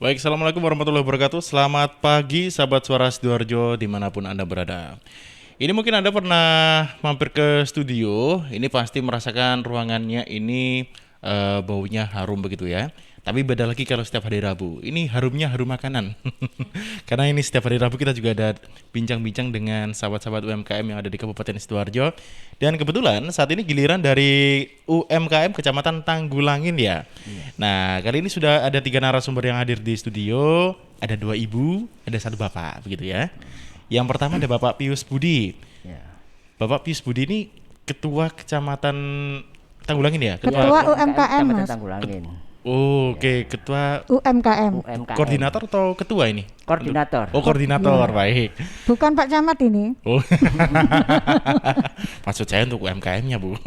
Baik, Assalamualaikum warahmatullahi wabarakatuh. Selamat pagi sahabat Suara Sidoarjo dimanapun Anda berada. Ini mungkin Anda pernah mampir ke studio, ini pasti merasakan ruangannya ini baunya harum begitu ya. Tapi beda lagi kalau setiap hari Rabu, ini harumnya harum makanan. Karena ini setiap hari Rabu kita juga ada bincang-bincang dengan sahabat-sahabat UMKM yang ada di Kabupaten Sidoarjo. Dan kebetulan saat ini giliran dari UMKM Kecamatan Tanggulangin ya. Nah, kali ini sudah ada 3 narasumber yang hadir di studio. Ada 2 ibu, ada 1 bapak, begitu ya. Yang pertama ada Bapak Pius Budi. Ya. Bapak Pius Budi ini Ketua Kecamatan Tanggulangin ya? Ketua UMKM, Kecamatan Mas. Tanggulangin. Oh, oke, Ketua UMKM. UMKM. Koordinator atau ketua ini? Koordinator. Oh, koordinator, Ya. baik. Bukan Pak Camat ini. Oh. Maksud saya untuk UMKM-nya, Bu.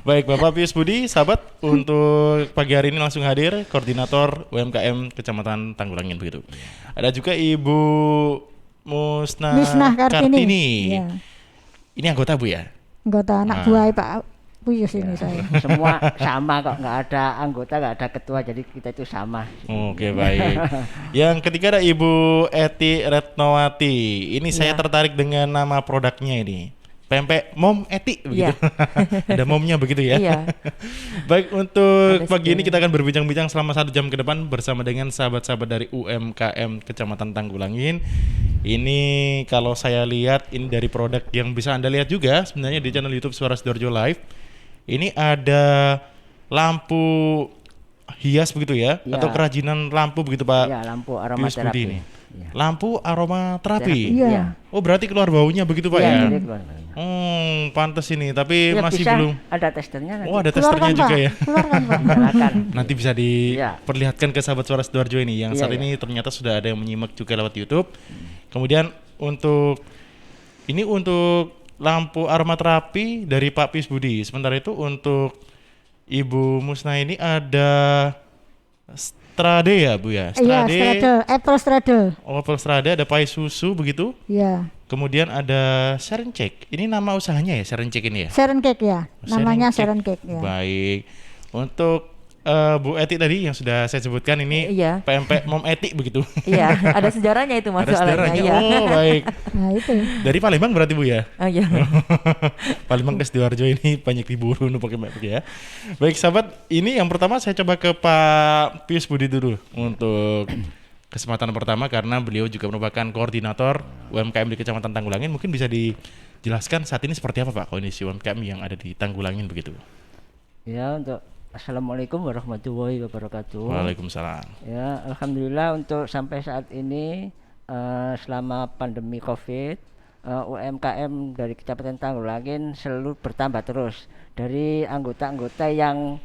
Baik, Bapak Pius Budi, sahabat, untuk pagi hari ini langsung hadir koordinator UMKM Kecamatan Tanggulangin begitu. Ada juga Ibu Misnah Kartini. Ya. Ini anggota, Bu ya? Anggota Ah. anak buah Pak Puyus ini saya. Semua sama kok, nggak ada anggota, nggak ada ketua, jadi kita itu sama. Oke, baik. Yang ketiga ada Ibu Eti Retnowati. Ini saya tertarik dengan nama produknya ini. Pempek Mom Eti begitu. Ada momnya begitu ya. Iya. Baik, untuk Ada pagi ini sedikit. kita akan berbincang-bincang selama 1 jam ke depan bersama dengan sahabat-sahabat dari UMKM Kecamatan Tanggulangin. Ini kalau saya lihat ini dari produk yang bisa Anda lihat juga sebenarnya di channel YouTube Suara Sidoarjo Live. Ini ada lampu hias begitu ya, Ya. atau kerajinan lampu begitu Pak. Iya, lampu Pius Budi aromaterapi. ini. Iya. Lampu aromaterapi. Iya. Oh, berarti keluar baunya begitu Pak Iya, ya? jadi keluar baunya. Pantes ini, tapi Ya, masih bisa, belum. ada testernya nanti. Oh, ada testernya Keluarkan, juga Pak. ya. Keluarkan, Pak. Silakan. Nanti bisa diperlihatkan ke sahabat Suara Sidoarjo ini yang Iya, saat iya. ini ternyata sudah ada yang menyimak juga lewat YouTube. Kemudian untuk lampu aromaterapi dari Pak Pius Budi. Sementara itu untuk Ibu Musna ini ada Strade ya, Bu ya? Iya, straddle, apple straddle. Oh, apple Strade, ada pai susu begitu. Iya. Kemudian ada Serencek. Ini nama usahanya ya, Serencek ini ya? Sharon cake ya. Namanya Sharon cake ya. Baik. Untuk Bu Eti tadi yang sudah saya sebutkan ini Iya. pempek Mom Eti begitu. Iya, ada sejarahnya itu Ada masalahnya. sejarahnya. Iya. Oh, baik. Nah, itu. Dari Palembang berarti Bu ya? Oh, iya. Palembang ke Sidoarjo ini banyak diburu nu pakai map ya. Baik sahabat, ini yang pertama saya coba ke Pak Pius Budi dulu untuk kesempatan pertama karena beliau juga merupakan koordinator UMKM di Kecamatan Tanggulangin. Mungkin bisa dijelaskan saat ini seperti apa Pak kondisi UMKM yang ada di Tanggulangin begitu. Ya, untuk Assalamualaikum warahmatullahi wabarakatuh. Waalaikumsalam. Ya, alhamdulillah untuk sampai saat ini selama pandemi Covid, UMKM dari Kecamatan Tanggulangin selalu bertambah terus. Dari anggota-anggota yang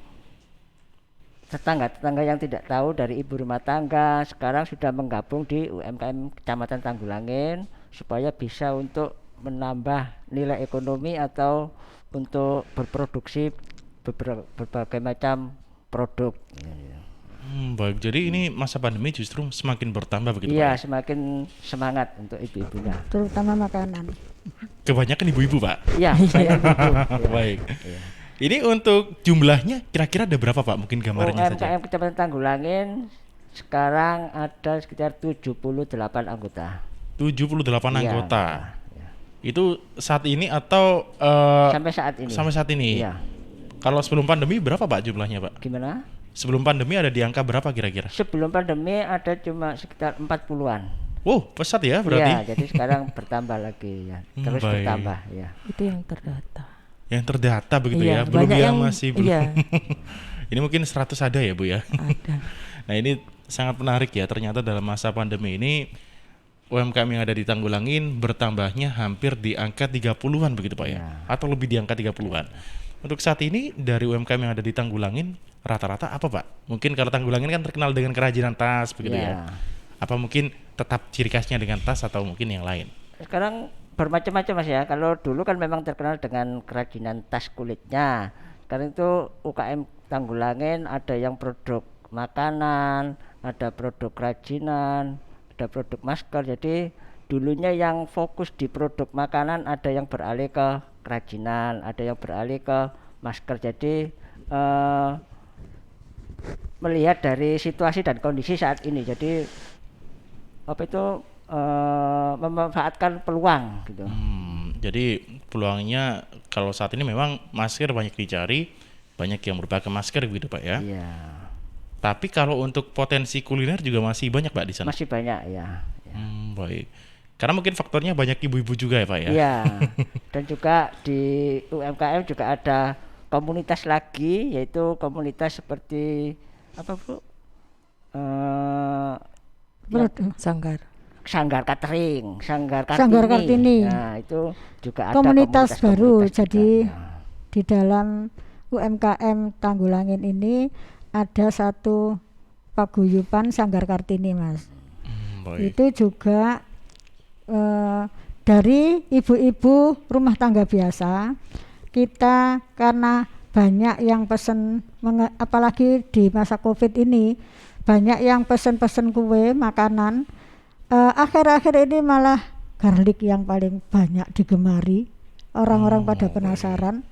tetangga-tetangga yang tidak tahu, dari ibu rumah tangga sekarang sudah menggabung di UMKM Kecamatan Tanggulangin supaya bisa untuk menambah nilai ekonomi atau untuk berproduksi berbagai macam produk. Baik, jadi ini masa pandemi justru semakin bertambah begitu Iya, Pak. semakin semangat untuk ibu-ibunya. Terutama makanan. Kebanyakan ibu-ibu Pak. Iya, banyak ibu. Baik. Ini untuk jumlahnya kira-kira ada berapa Pak? Mungkin gambarnya saja. UMKM Kecamatan Tanggulangin sekarang ada sekitar 78 anggota. 78 Iya, anggota. iya. Itu saat ini atau Sampai saat ini. sampai saat ini? Iya. Kalau sebelum pandemi berapa Pak jumlahnya Pak? Gimana? Sebelum pandemi ada di angka berapa kira-kira? Sebelum pandemi ada cuma sekitar 40-an. Wow, pesat ya Iya, berarti. jadi sekarang bertambah lagi ya. Terus baik. bertambah ya. Itu yang terdata. Yang terdata begitu Iya, ya. Belum banyak yang yang- masih belum. iya. Ini mungkin 100 ada ya Bu ya. Ada. Nah, ini sangat menarik ya. Ternyata dalam masa pandemi ini UMKM yang ada di Tanggulangin bertambahnya hampir di angka 30-an begitu Pak ya. Ya. Atau lebih di angka 30-an. Untuk saat ini dari UMKM yang ada di Tanggulangin rata-rata apa Pak? Mungkin kalau Tanggulangin kan terkenal dengan kerajinan tas begitu ya. Ya. Apa mungkin tetap ciri khasnya dengan tas atau mungkin yang lain? Sekarang bermacam-macam Mas ya. Kalau dulu kan memang terkenal dengan kerajinan tas kulitnya. Sekarang itu UKM Tanggulangin ada yang produk makanan, ada produk kerajinan, ada produk masker. Jadi dulunya yang fokus di produk makanan ada yang beralih ke kerajinan, ada yang beralih ke masker. Jadi melihat dari situasi dan kondisi saat ini. Jadi apa itu memanfaatkan peluang gitu. Jadi peluangnya kalau saat ini memang masker banyak dicari, banyak yang berpakai masker begitu Pak ya. Iya. Tapi kalau untuk potensi kuliner juga masih banyak Pak di sana. Masih banyak ya. Baik. Karena mungkin faktornya banyak ibu-ibu juga ya Pak ya. Iya. Dan juga di UMKM juga ada komunitas lagi, yaitu komunitas seperti apa Bu? Sanggar. Sanggar Catering, Sanggar Sanggar Kartini. Nah, itu juga ada Komunitas baru. komunitas Jadi juga. di dalam UMKM Tanggulangin ini ada satu paguyuban Sanggar Kartini, Mas. Baik. Itu juga dari ibu-ibu rumah tangga biasa. Kita karena banyak yang pesen, apalagi di masa Covid ini banyak yang pesen-pesen kue makanan. Akhir-akhir ini malah garlic yang paling banyak digemari. Orang-orang pada penasaran.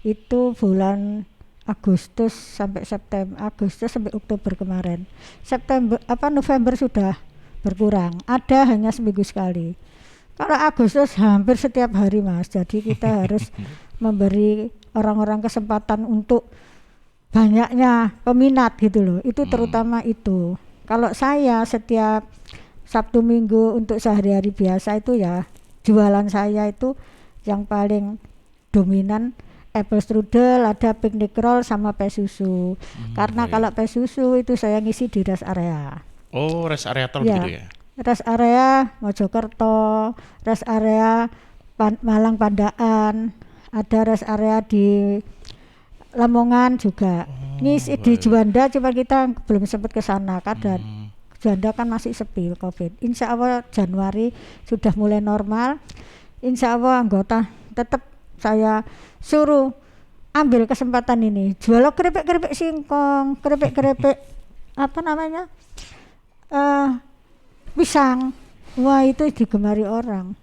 Itu bulan Agustus sampai September, Agustus sampai Oktober kemarin. November sudah berkurang. Ada hanya seminggu sekali. Kalau Agustus hampir setiap hari, Mas. Jadi kita harus memberi orang-orang kesempatan untuk banyaknya peminat gitu loh. Itu terutama itu. Kalau saya setiap Sabtu Minggu untuk sehari-hari biasa itu ya jualan saya itu yang paling dominan apple strudel, ada picnic roll sama pie susu. Karena kalau pie susu itu saya ngisi di rest area. Oh, rest area tol Ya. gitu ya. Rest area Mojokerto, rest area Malang Pandaan, ada rest area di Lamongan juga. Ngisi di Juanda cuma kita belum sempat ke sana kadang. Juanda kan masih sepi Covid. Insya Allah Januari sudah mulai normal. Insya Allah anggota tetap saya suruh ambil kesempatan ini. Jual keripik-keripik singkong, keripik-keripik apa namanya? Pisang. Wah, itu digemari orang.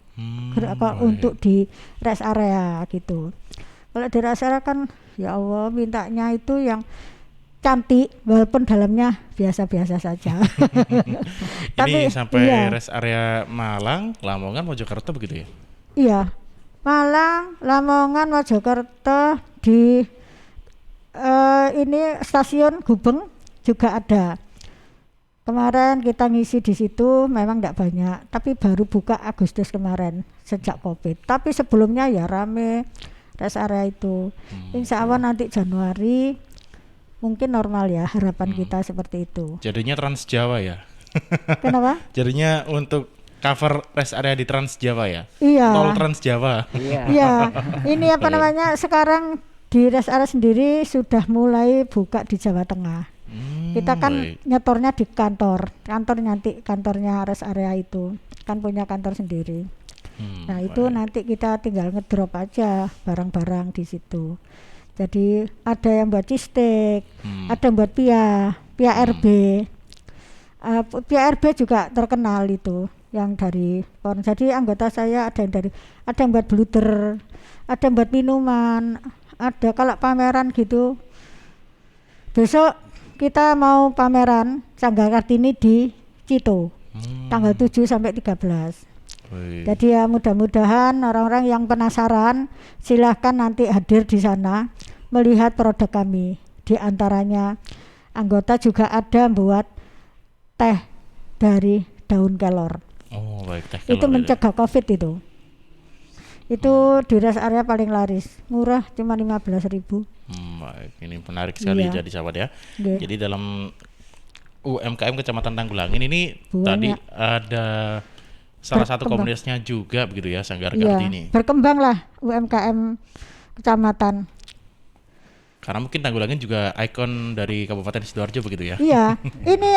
Kalau untuk di rest area gitu. Kalau di rest area kan ya Allah mintanya itu yang cantik walaupun dalamnya biasa-biasa saja. Ini sampai iya, rest area Malang, Lamongan, Mojokerto begitu ya? iya. Malang, Lamongan, Mojokerto di ini stasiun Gubeng juga ada. Kemarin kita ngisi di situ memang tidak banyak, tapi baru buka Agustus kemarin sejak Covid. Tapi sebelumnya ya rame rest area itu. Insya Allah nanti Januari mungkin normal ya, harapan kita seperti itu. Jadinya Trans Jawa ya? Kenapa? Jadinya untuk cover rest area di Trans Jawa ya? Iya. Tol Trans Jawa. Iya. Iya, ini apa namanya sekarang di rest area sendiri sudah mulai buka di Jawa Tengah. Kita kan Baik. nyetornya di kantornya rest area itu kan punya kantor sendiri. Nah itu Baik. nanti kita tinggal ngedrop aja barang-barang di situ. Jadi ada yang buat cheesesteak, ada yang buat pia RB. Pia RB juga terkenal itu yang dari pohon. Jadi anggota saya ada yang buat bluder, ada yang buat minuman, ada kalau pameran gitu. Besok kita mau pameran Sanggar Kartini di Cito tanggal 7 sampai 13. Baik. Jadi ya mudah-mudahan orang-orang yang penasaran silahkan nanti hadir di sana melihat produk kami. Di antaranya anggota juga ada buat teh dari daun kelor. Oh baik, teh Itu kelor mencegah Covid itu. Itu di rest area paling laris, murah cuma 15.000. Baik, ini menarik sekali Iya. jadi sahabat ya. Nggih. Jadi dalam UMKM Kecamatan Tanggulangin ini Banyak. tadi ada salah satu Berkembang. komunitasnya juga begitu ya, Sanggar Iya, Kartini. berkembanglah UMKM kecamatan. Karena mungkin Tanggulangin juga ikon dari Kabupaten Sidoarjo begitu ya. Iya, ini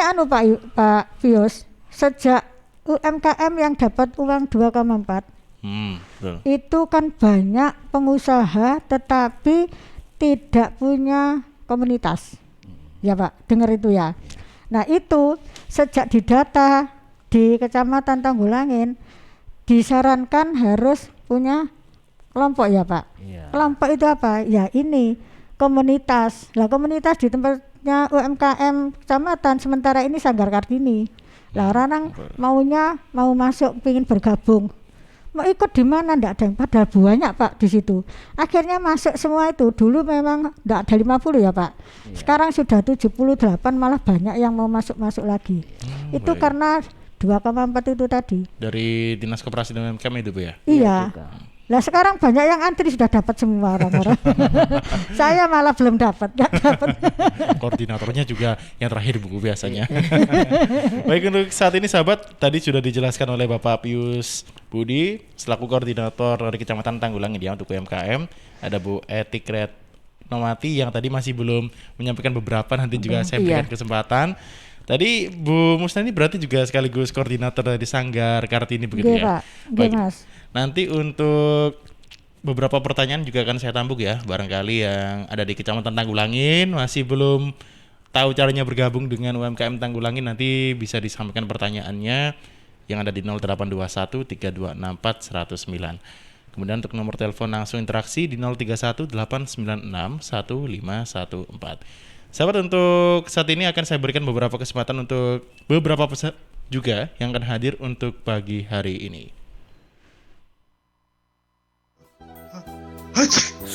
Pak Fios, sejak UMKM yang dapat uang 2,4 Betul. itu kan banyak pengusaha tetapi tidak punya komunitas. Ya Pak, dengar itu ya. Nah itu sejak didata di Kecamatan Tanggulangin disarankan harus punya kelompok ya Pak. Iya. Kelompok itu apa? Ya ini komunitas. Lah komunitas di tempat unitnya UMKM kecamatan, sementara ini Sanggar Kartini. Lah orang mau masuk pingin bergabung, mau ikut di mana ndak ada, padahal banyak Pak di situ. Akhirnya masuk semua itu. Dulu memang ndak ada 50 ya Pak. Sekarang sudah 78, malah banyak yang mau masuk lagi. Itu karena 2,4 itu tadi. Dari Dinas Koperasi dan UMKM itu Bu ya? Iya. Lah sekarang banyak yang antri sudah dapat semua orang-orang. Saya malah belum dapat, nggak dapat. Koordinatornya juga yang terakhir Bu biasanya. Baik, untuk saat ini sahabat, tadi sudah dijelaskan oleh Bapak Pius Budi selaku koordinator dari Kecamatan Tanggulangi dia untuk UMKM. Ada Bu Etik Retnomati yang tadi masih belum menyampaikan beberapa, nanti juga saya berikan kesempatan. Tadi Bu Musna ini berarti juga sekaligus koordinator dari Sanggar Kartini begitu ya? Pak. Baik. Mas. Nanti untuk beberapa pertanyaan juga akan saya tampuk ya, barangkali yang ada di Kecamatan Tanggulangin masih belum tahu caranya bergabung dengan UMKM Tanggulangin, nanti bisa disampaikan pertanyaannya yang ada di 0821 3264 109. Kemudian untuk nomor telepon langsung interaksi di 031 896 1514. Sahabat, untuk saat ini akan saya berikan beberapa kesempatan untuk beberapa peserta juga yang akan hadir untuk pagi hari ini.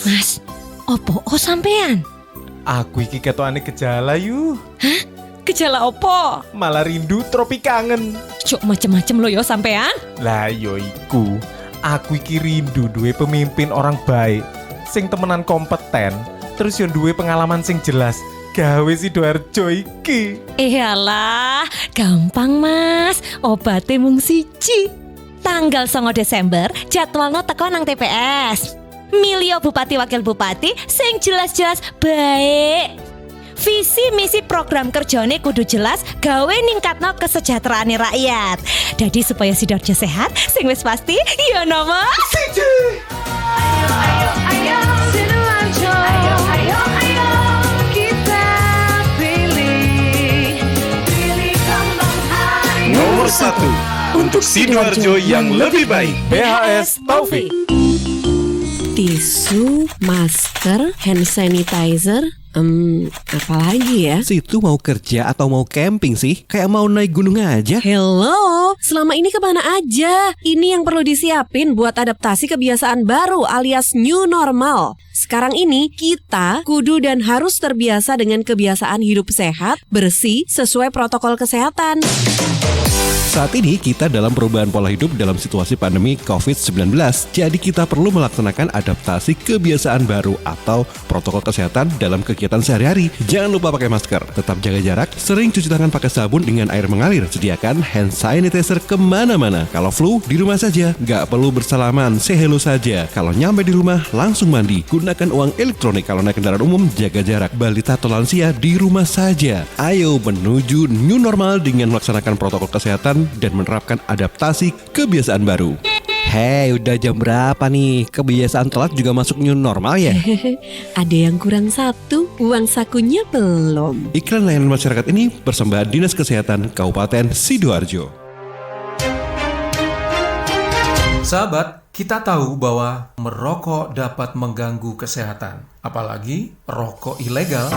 Mas, opo sampean? Aku iki ketokane gejala yu. Hah? Gejala opo? Malah rindu tropi kangen. Cuk macem-macem lo yo sampean. Lah yo iku. Aku iki rindu duwe pemimpin orang baik, sing temenan kompeten, terus yo duwe pengalaman sing jelas. Gawe Sidoarjo iki. Alah, gampang Mas. Obate mung siji. Tanggal 9 Desember jadwalno teko nang TPS. Milio Bupati Wakil Bupati sing jelas-jelas baik. Visi misi program kerjane kudu jelas, gawe ningkatno kesejahteraane rakyat. Jadi supaya Sidoarjo sehat, sing wis pasti ya nomor siji. Ayo Sidoarjo. Ayo kita pilih kembang ayo. Nomor 1 untuk Sidoarjo yang lebih baik. BHS Taufik. Tisu, masker, hand sanitizer, apalagi ya? Situ mau kerja atau mau camping sih? Kayak mau naik gunung aja. Hello, selama ini kemana aja? Ini yang perlu disiapin buat adaptasi kebiasaan baru alias new normal. Sekarang ini kita kudu dan harus terbiasa dengan kebiasaan hidup sehat, bersih, sesuai protokol kesehatan. Saat ini kita dalam perubahan pola hidup dalam situasi pandemi COVID-19. Jadi kita perlu melaksanakan adaptasi kebiasaan baru atau protokol kesehatan dalam kegiatan sehari-hari. Jangan lupa pakai masker, tetap jaga jarak, sering cuci tangan pakai sabun dengan air mengalir. Sediakan hand sanitizer kemana-mana. Kalau flu, di rumah saja. Nggak perlu bersalaman, say hello saja. Kalau nyampe di rumah, langsung mandi. Gunakan uang elektronik. Kalau naik kendaraan umum, jaga jarak. Balita atau lansia di rumah saja. Ayo menuju new normal dengan melaksanakan protokol kesehatan dan menerapkan adaptasi kebiasaan baru. Hei, udah jam berapa nih? Kebiasaan telat juga masuk new normal ya? Ada yang kurang satu, uang sakunya belum. Iklan layanan masyarakat ini persembahan Dinas Kesehatan Kabupaten Sidoarjo. Sahabat, kita tahu bahwa merokok dapat mengganggu kesehatan, apalagi rokok ilegal.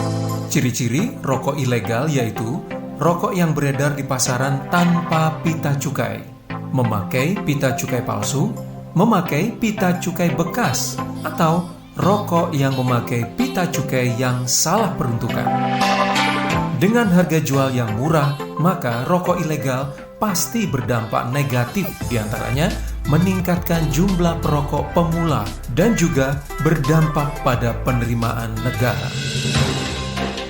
Ciri-ciri rokok ilegal yaitu rokok yang beredar di pasaran tanpa pita cukai, memakai pita cukai palsu, memakai pita cukai bekas, atau rokok yang memakai pita cukai yang salah peruntukan. Dengan harga jual yang murah, maka rokok ilegal pasti berdampak negatif, diantaranya meningkatkan jumlah perokok pemula dan juga berdampak pada penerimaan negara.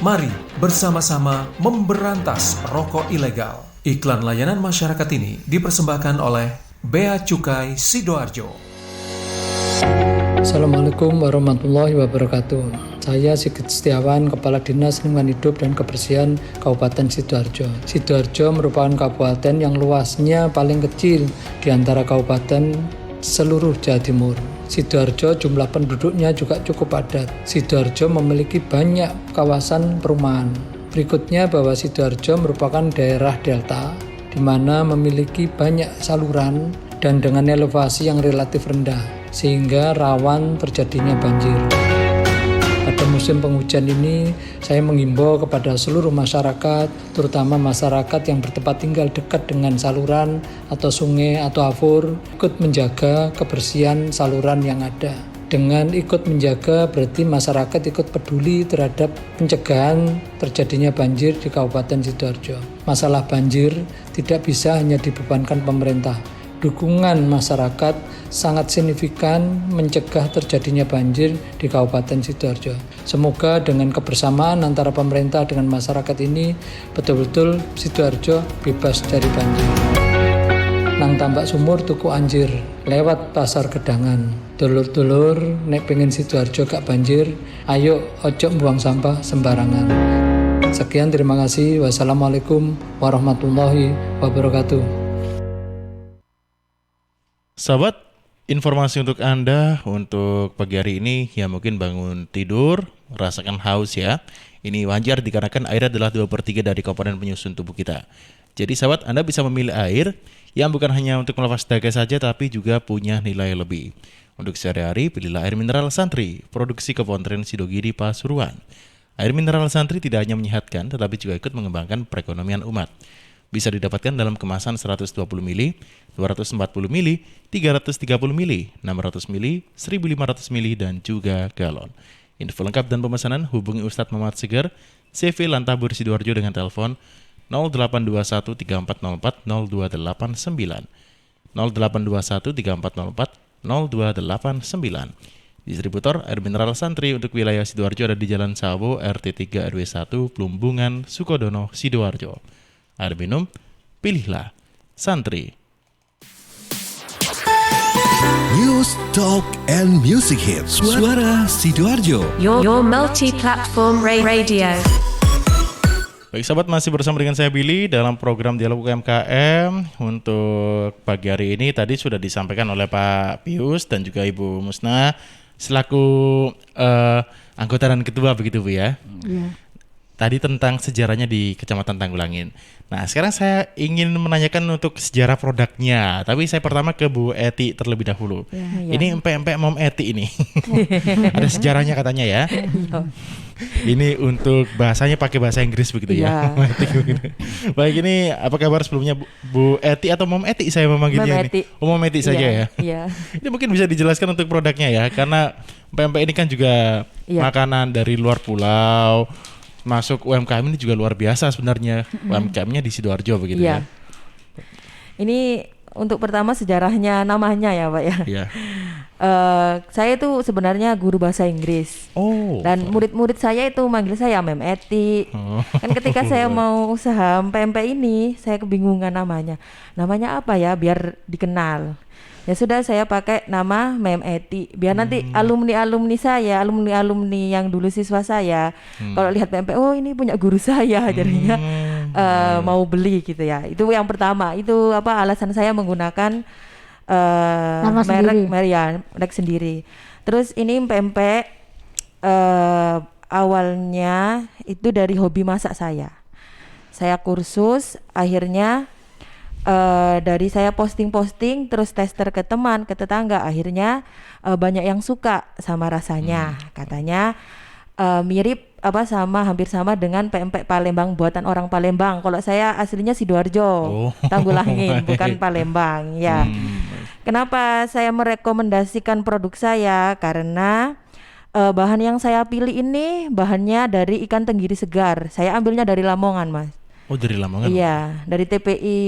Mari bersama-sama memberantas rokok ilegal. Iklan layanan masyarakat ini dipersembahkan oleh Bea Cukai Sidoarjo. Assalamualaikum warahmatullahi wabarakatuh. Saya Sigit Setiawan, Kepala Dinas Lingkungan Hidup dan Kebersihan Kabupaten Sidoarjo. Sidoarjo merupakan kabupaten yang luasnya paling kecil di antara kabupaten seluruh Jawa Timur. Sidoarjo jumlah penduduknya juga cukup padat. Sidoarjo memiliki banyak kawasan perumahan. Berikutnya bahwa Sidoarjo merupakan daerah delta, di mana memiliki banyak saluran dan dengan elevasi yang relatif rendah, sehingga rawan terjadinya banjir. Pada musim penghujan ini, saya menghimbau kepada seluruh masyarakat, terutama masyarakat yang bertempat tinggal dekat dengan saluran atau sungai atau afur, ikut menjaga kebersihan saluran yang ada. Dengan ikut menjaga berarti masyarakat ikut peduli terhadap pencegahan terjadinya banjir di Kabupaten Sidoarjo. Masalah banjir tidak bisa hanya dibebankan pemerintah. Dukungan masyarakat sangat signifikan mencegah terjadinya banjir di Kabupaten Sidoarjo. Semoga dengan kebersamaan antara pemerintah dengan masyarakat ini betul-betul Sidoarjo bebas dari banjir. Nang tambak sumur tuku anjir lewat pasar Gedangan. Dulur-dulur nek pengen Sidoarjo gak banjir, ayo ojo buang sampah sembarangan. Sekian, terima kasih. Wassalamualaikum warahmatullahi wabarakatuh. Sahabat, informasi untuk Anda untuk pagi hari ini, ya mungkin bangun tidur, rasakan haus ya. Ini wajar dikarenakan air adalah 2/3 dari komponen penyusun tubuh kita. Jadi sahabat, Anda bisa memilih air yang bukan hanya untuk melepas dahaga saja, tapi juga punya nilai lebih. Untuk sehari-hari, pilihlah air mineral Santri, produksi Kepoltren Sidogiri Pasuruan. Air mineral Santri tidak hanya menyehatkan, tetapi juga ikut mengembangkan perekonomian umat. Bisa didapatkan dalam kemasan 120 ml, 240 ml, 330 ml, 600 ml, 1500 ml, dan juga galon. Info lengkap dan pemesanan hubungi Ustadz Muhammad Segar, CV Lantabur Sidoarjo dengan telepon 0821 3404 0289, 0821 3404 0289. Distributor air mineral Santri untuk wilayah Sidoarjo ada di Jalan Sawo, RT 3 RW 1, Plumbungan, Sukodono, Sidoarjo. Air minum, pilihlah Santri. News, Talk, and Music Hits. Suara Sidoarjo. Your multi-platform radio. Baik sahabat, masih bersama dengan saya Billy dalam program Dialog UMKM. Untuk pagi hari ini tadi sudah disampaikan oleh Pak Pius dan juga Ibu Musna selaku anggota dan ketua begitu Bu ya. Iya. Tadi tentang sejarahnya di Kecamatan Tanggulangin. Nah sekarang saya ingin menanyakan untuk sejarah produknya. Tapi saya pertama ke Bu Eti terlebih dahulu. Ini empek-empek Mom Eti ini. Ada sejarahnya katanya ya. Ini untuk bahasanya pakai bahasa Inggris begitu ya. Baik, ini apa kabar sebelumnya Bu Eti atau Mom Eti saya memanggilnya ini? Mom Eti saja ya. Ini mungkin bisa dijelaskan untuk produknya ya. Karena empek-empek ini kan juga makanan dari luar pulau. Masuk UMKM ini juga luar biasa sebenarnya. UMKM-nya di Sidoarjo begitu ya. Ini untuk pertama sejarahnya namanya ya Pak ya. Iya. Saya itu sebenarnya guru bahasa Inggris. Dan murid-murid saya itu manggil saya Mem Eti. Kan ketika saya mau usaha pempek ini, saya kebingungan namanya. Namanya apa ya biar dikenal. Ya sudah, saya pakai nama Mem Eti biar nanti alumni saya, alumni yang dulu siswa saya kalau lihat pempek, oh ini punya guru saya, jadinya mau beli gitu ya. Itu yang pertama. Itu alasan saya menggunakan merek sendiri. Terus ini pempek awalnya itu dari hobi masak saya. Saya kursus, akhirnya dari saya posting terus tester ke teman, ke tetangga, akhirnya banyak yang suka sama rasanya. Katanya mirip hampir sama dengan pempek Palembang buatan orang Palembang. Kalau saya aslinya Sidoarjo, Tanggulangin, bukan Palembang ya. Kenapa saya merekomendasikan produk saya? Karena bahan yang saya pilih ini bahannya dari ikan tenggiri segar. Saya ambilnya dari Lamongan, Mas. Oh, dari Lamongan? Iya, dari TPI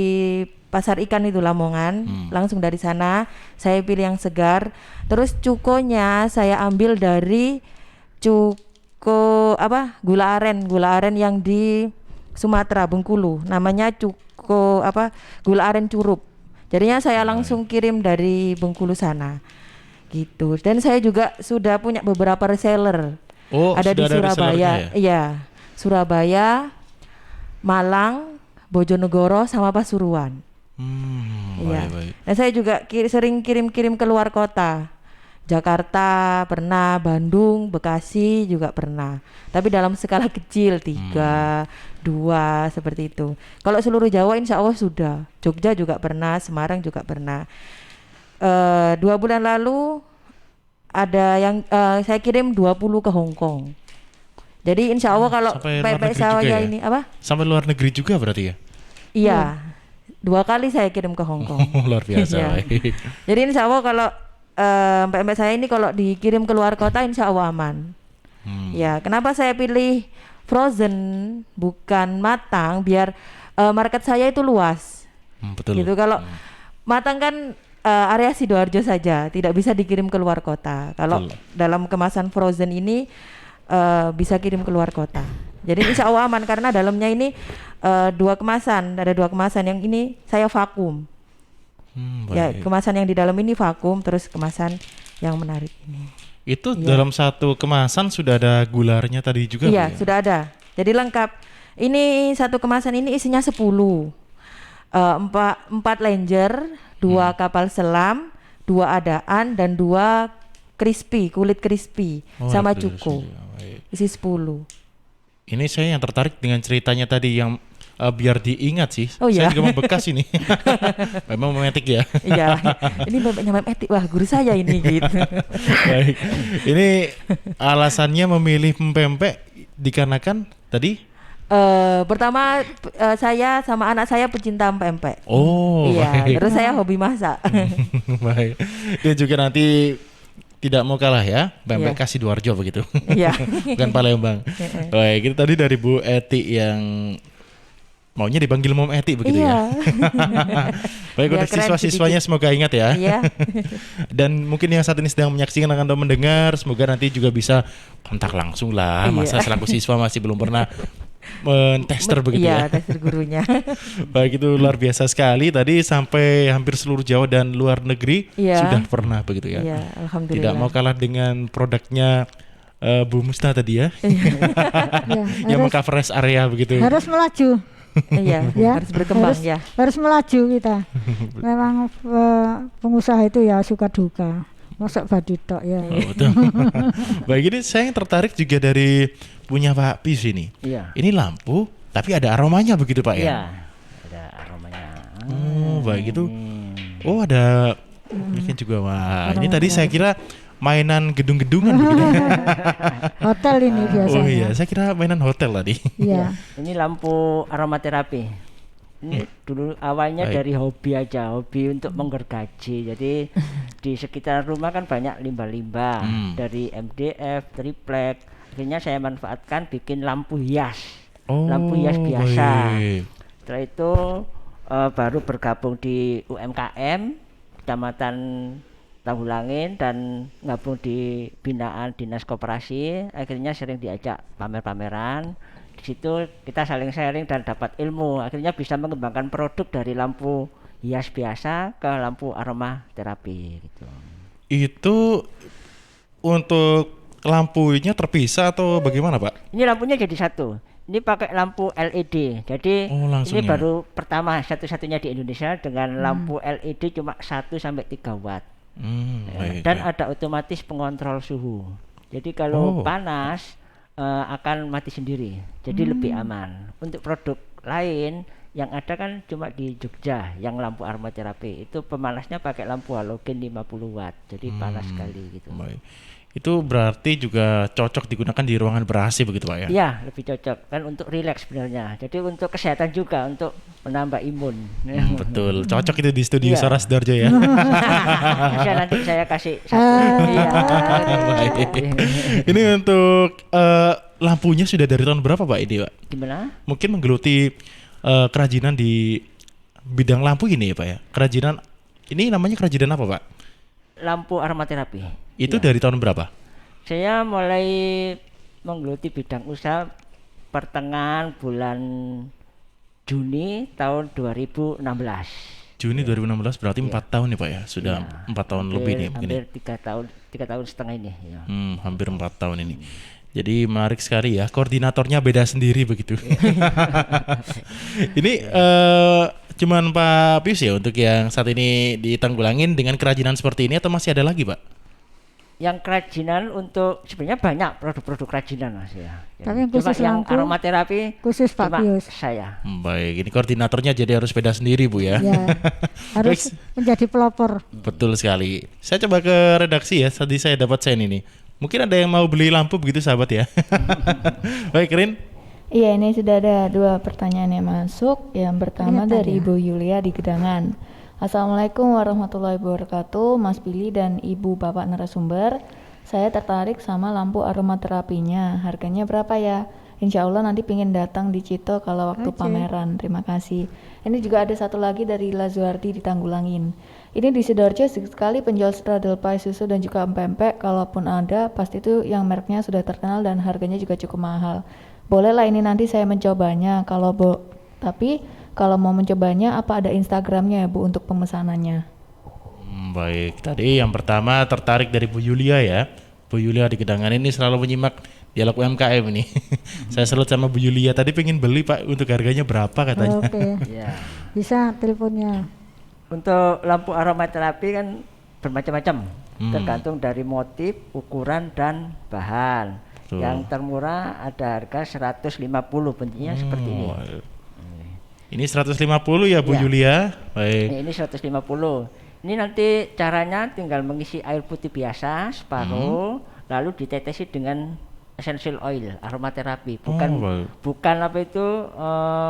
Pasar Ikan itu Lamongan. Langsung dari sana saya pilih yang segar. Terus cukonya saya ambil dari gula aren yang di Sumatera, Bengkulu. Namanya gula aren curup. Jadinya saya langsung kirim dari Bengkulu sana. Gitu. Dan saya juga sudah punya beberapa reseller. Ada di Surabaya. Iya. Surabaya, Malang, Bojonegoro, sama Pasuruan. Baik. Dan saya juga sering kirim ke luar kota. Jakarta pernah, Bandung, Bekasi juga pernah. Tapi dalam skala kecil, 3, 2 seperti itu. Kalau seluruh Jawa insya Allah sudah. Jogja juga pernah, Semarang juga pernah. 2 bulan lalu ada yang saya kirim 20 ke Hong Kong. Jadi insya Allah kalau sampai luar pempek negeri juga saya ya? ini apa? Sampai luar negeri juga berarti ya? Iya, 2 kali saya kirim ke Hong Kong. Luar biasa. Iya. baik. Jadi insya Allah kalau pempek saya ini kalau dikirim ke luar kota insya Allah aman. Ya, kenapa saya pilih frozen bukan matang biar market saya itu luas. Betul. Gitu kalau matang kan area Sidoarjo saja, tidak bisa dikirim ke luar kota. Kalau dalam kemasan frozen ini bisa kirim ke luar kota. Jadi insya Allah aman karena dalamnya ini 2 kemasan, ada 2 kemasan yang ini saya vakum. Ya kemasan yang di dalam ini vakum, terus kemasan yang menarik ini. Itu dalam satu kemasan sudah ada gularnya tadi juga? Iya, Bu, ya? sudah ada. Jadi lengkap. Ini satu kemasan ini isinya 10. 4 lenjer, 2 kapal selam, 2 adaan dan 2 kulit crispy sama cuko. Isi 10. Ini saya yang tertarik dengan ceritanya tadi yang biar diingat sih. Oh, saya iya? juga mau bekas ini. Memang memetik ya. Iya. Ini bapaknya memetik. Wah, guru saya ini gitu. Baik. Ini alasannya memilih pempek dikarenakan tadi? Pertama saya sama anak saya pecinta pempek. Oh, iya. baik. Terus saya hobi masak. Baik. Dia juga nanti tidak mau kalah ya, pempek khas Sidoarjo begitu. Iya. Bukan Palembang. Baik, itu tadi dari Bu Eti yang maunya dipanggil Mom Eti begitu ya. Baik, Ya, untuk keren siswa-siswanya sedikit. semoga ingat ya. Iya. Dan mungkin yang saat ini sedang menyaksikan atau mendengar, semoga nanti juga bisa kontak langsung lah. Masa Iya. selaku siswa masih belum pernah men-tester begitu Iya, ya. tester gurunya. Baik, itu luar biasa sekali. Tadi sampai hampir seluruh Jawa dan luar negeri Iya. sudah pernah begitu ya. Iya, alhamdulillah. Tidak mau kalah dengan produknya Bu Musta tadi ya. Ya, Yang harus, mengcover rest area begitu. harus melaju. Iya, Ya, harus berkembang harus, ya. Harus melaju kita. Memang pengusaha itu ya suka duka. Masak badi tok ya. Oh, betul. Baik, ini saya yang tertarik juga dari punya Pak Pius ini. Iya. Ini lampu tapi ada aromanya begitu Pak ya? Iya, ada aromanya. Oh, baik itu. Oh, ada ini juga. Wah, ini tadi saya kira mainan gedung-gedungan begitu. Hotel ini biasanya. Oh iya, saya kira mainan hotel tadi. Iya. Ini lampu aromaterapi. Ini dulu awalnya Baik. dari hobi aja, hobi untuk menggergaji. Jadi di sekitar rumah kan banyak limbah-limbah dari MDF, triplek. Akhirnya saya manfaatkan bikin lampu hias. Oh, Lampu hias biasa. baik. Setelah itu baru bergabung di UMKM Kecamatan Tanggulangin dan gabung di binaan dinas koperasi. Akhirnya sering diajak pamer-pameran. Di situ kita saling sharing dan dapat ilmu. Akhirnya bisa mengembangkan produk dari lampu hias biasa ke lampu aromaterapi gitu. Itu untuk lampunya terpisah atau bagaimana Pak? Ini lampunya jadi satu. Ini pakai lampu LED. Jadi langsung ini ya? baru pertama satu-satunya di Indonesia dengan lampu LED cuma 1 sampai 3 watt. Baik, Dan baik. ada otomatis pengontrol suhu. Jadi kalau Oh. panas akan mati sendiri. Jadi lebih aman. Untuk produk lain yang ada kan cuma di Jogja yang lampu aromaterapi itu pemanasnya pakai lampu halogen 50 watt. Jadi panas sekali gitu. Baik. Itu berarti juga cocok digunakan di ruangan ber-AC begitu Pak ya? Iya, lebih cocok kan untuk rileks sebenarnya. Jadi untuk kesehatan juga untuk menambah imun. Betul, cocok itu di studio Iya. Suara Sidoarjo ya. Bisa nanti saya kasih satu. Iya. Baik. Ini untuk lampunya sudah dari tahun berapa Pak ini Pak? Gimana? Mungkin menggeluti kerajinan di bidang lampu ini ya Pak ya? Kerajinan, ini namanya kerajinan apa Pak? Lampu aromaterapi. Itu Iya. dari tahun berapa? Saya mulai menggeluti bidang usaha pertengahan bulan Juni tahun 2016. Juni 2016 berarti 4 tahun nih Pak ya? Sudah 4 tahun lebih nih mungkin ya? Hampir 3 tahun setengah ini. Ya. Hampir 4 tahun ini. Jadi menarik sekali ya, koordinatornya beda sendiri begitu. Ini cuman Pak Pius ya untuk yang saat ini ditanggulangin dengan kerajinan seperti ini atau masih ada lagi Pak? yang kerajinan untuk sebenarnya banyak produk-produk kerajinan Mas ya. Tapi yang Cuma khusus yang lampu, aromaterapi khusus Pak cuma Pius. saya. Baik, ini koordinatornya jadi harus beda sendiri Bu ya. Ya, harus menjadi pelopor. Betul sekali. Saya coba ke redaksi ya. Tadi saya dapat sign ini. Mungkin ada yang mau beli lampu begitu sahabat ya. Baik, Rin. Iya, ini sudah ada 2 pertanyaan yang masuk. Yang pertama Ternyata dari ya. Ibu Yulia di Gedangan. Assalamualaikum warahmatullahi wabarakatuh, Mas Billy dan Ibu Bapak narasumber. Saya tertarik sama lampu aromaterapinya. Harganya berapa ya? Insya Allah nanti pengen datang di Cito kalau waktu Oke. pameran. Terima kasih. Ini juga ada satu lagi dari Lazuardi di Tanggulangin. Ini di Sidoarjo sekali penjual straddle pie susu dan juga pempek. Kalaupun ada, pasti itu yang mereknya sudah terkenal dan harganya juga cukup mahal. Bolehlah ini nanti saya mencobanya. Tapi kalau mau mencobanya, apa ada Instagramnya ya Bu untuk pemesanannya? Baik, tadi yang pertama tertarik dari Bu Yulia ya. Bu Yulia di Gedangan ini selalu menyimak dialog UMKM ini. Saya salut sama Bu Yulia, tadi pengen beli Pak, untuk harganya berapa katanya. Oke, Ya. bisa teleponnya. Untuk lampu aromaterapi kan bermacam-macam, Hmm. tergantung dari motif, ukuran dan bahan. Betul. Yang termurah ada harga 150, bentuknya seperti ini. Ini 150 ya Bu Ya. Yulia. Baik. Ini 150. Ini nanti caranya tinggal mengisi air putih biasa separuh, lalu ditetesi dengan essential oil aromaterapi. baik. Bukan apa itu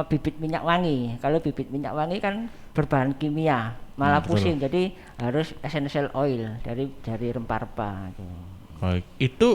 bibit minyak wangi. Kalau bibit minyak wangi kan berbahan kimia, malah betul. pusing. Jadi harus essential oil dari rempah-rempah. Gitu. Baik. Itu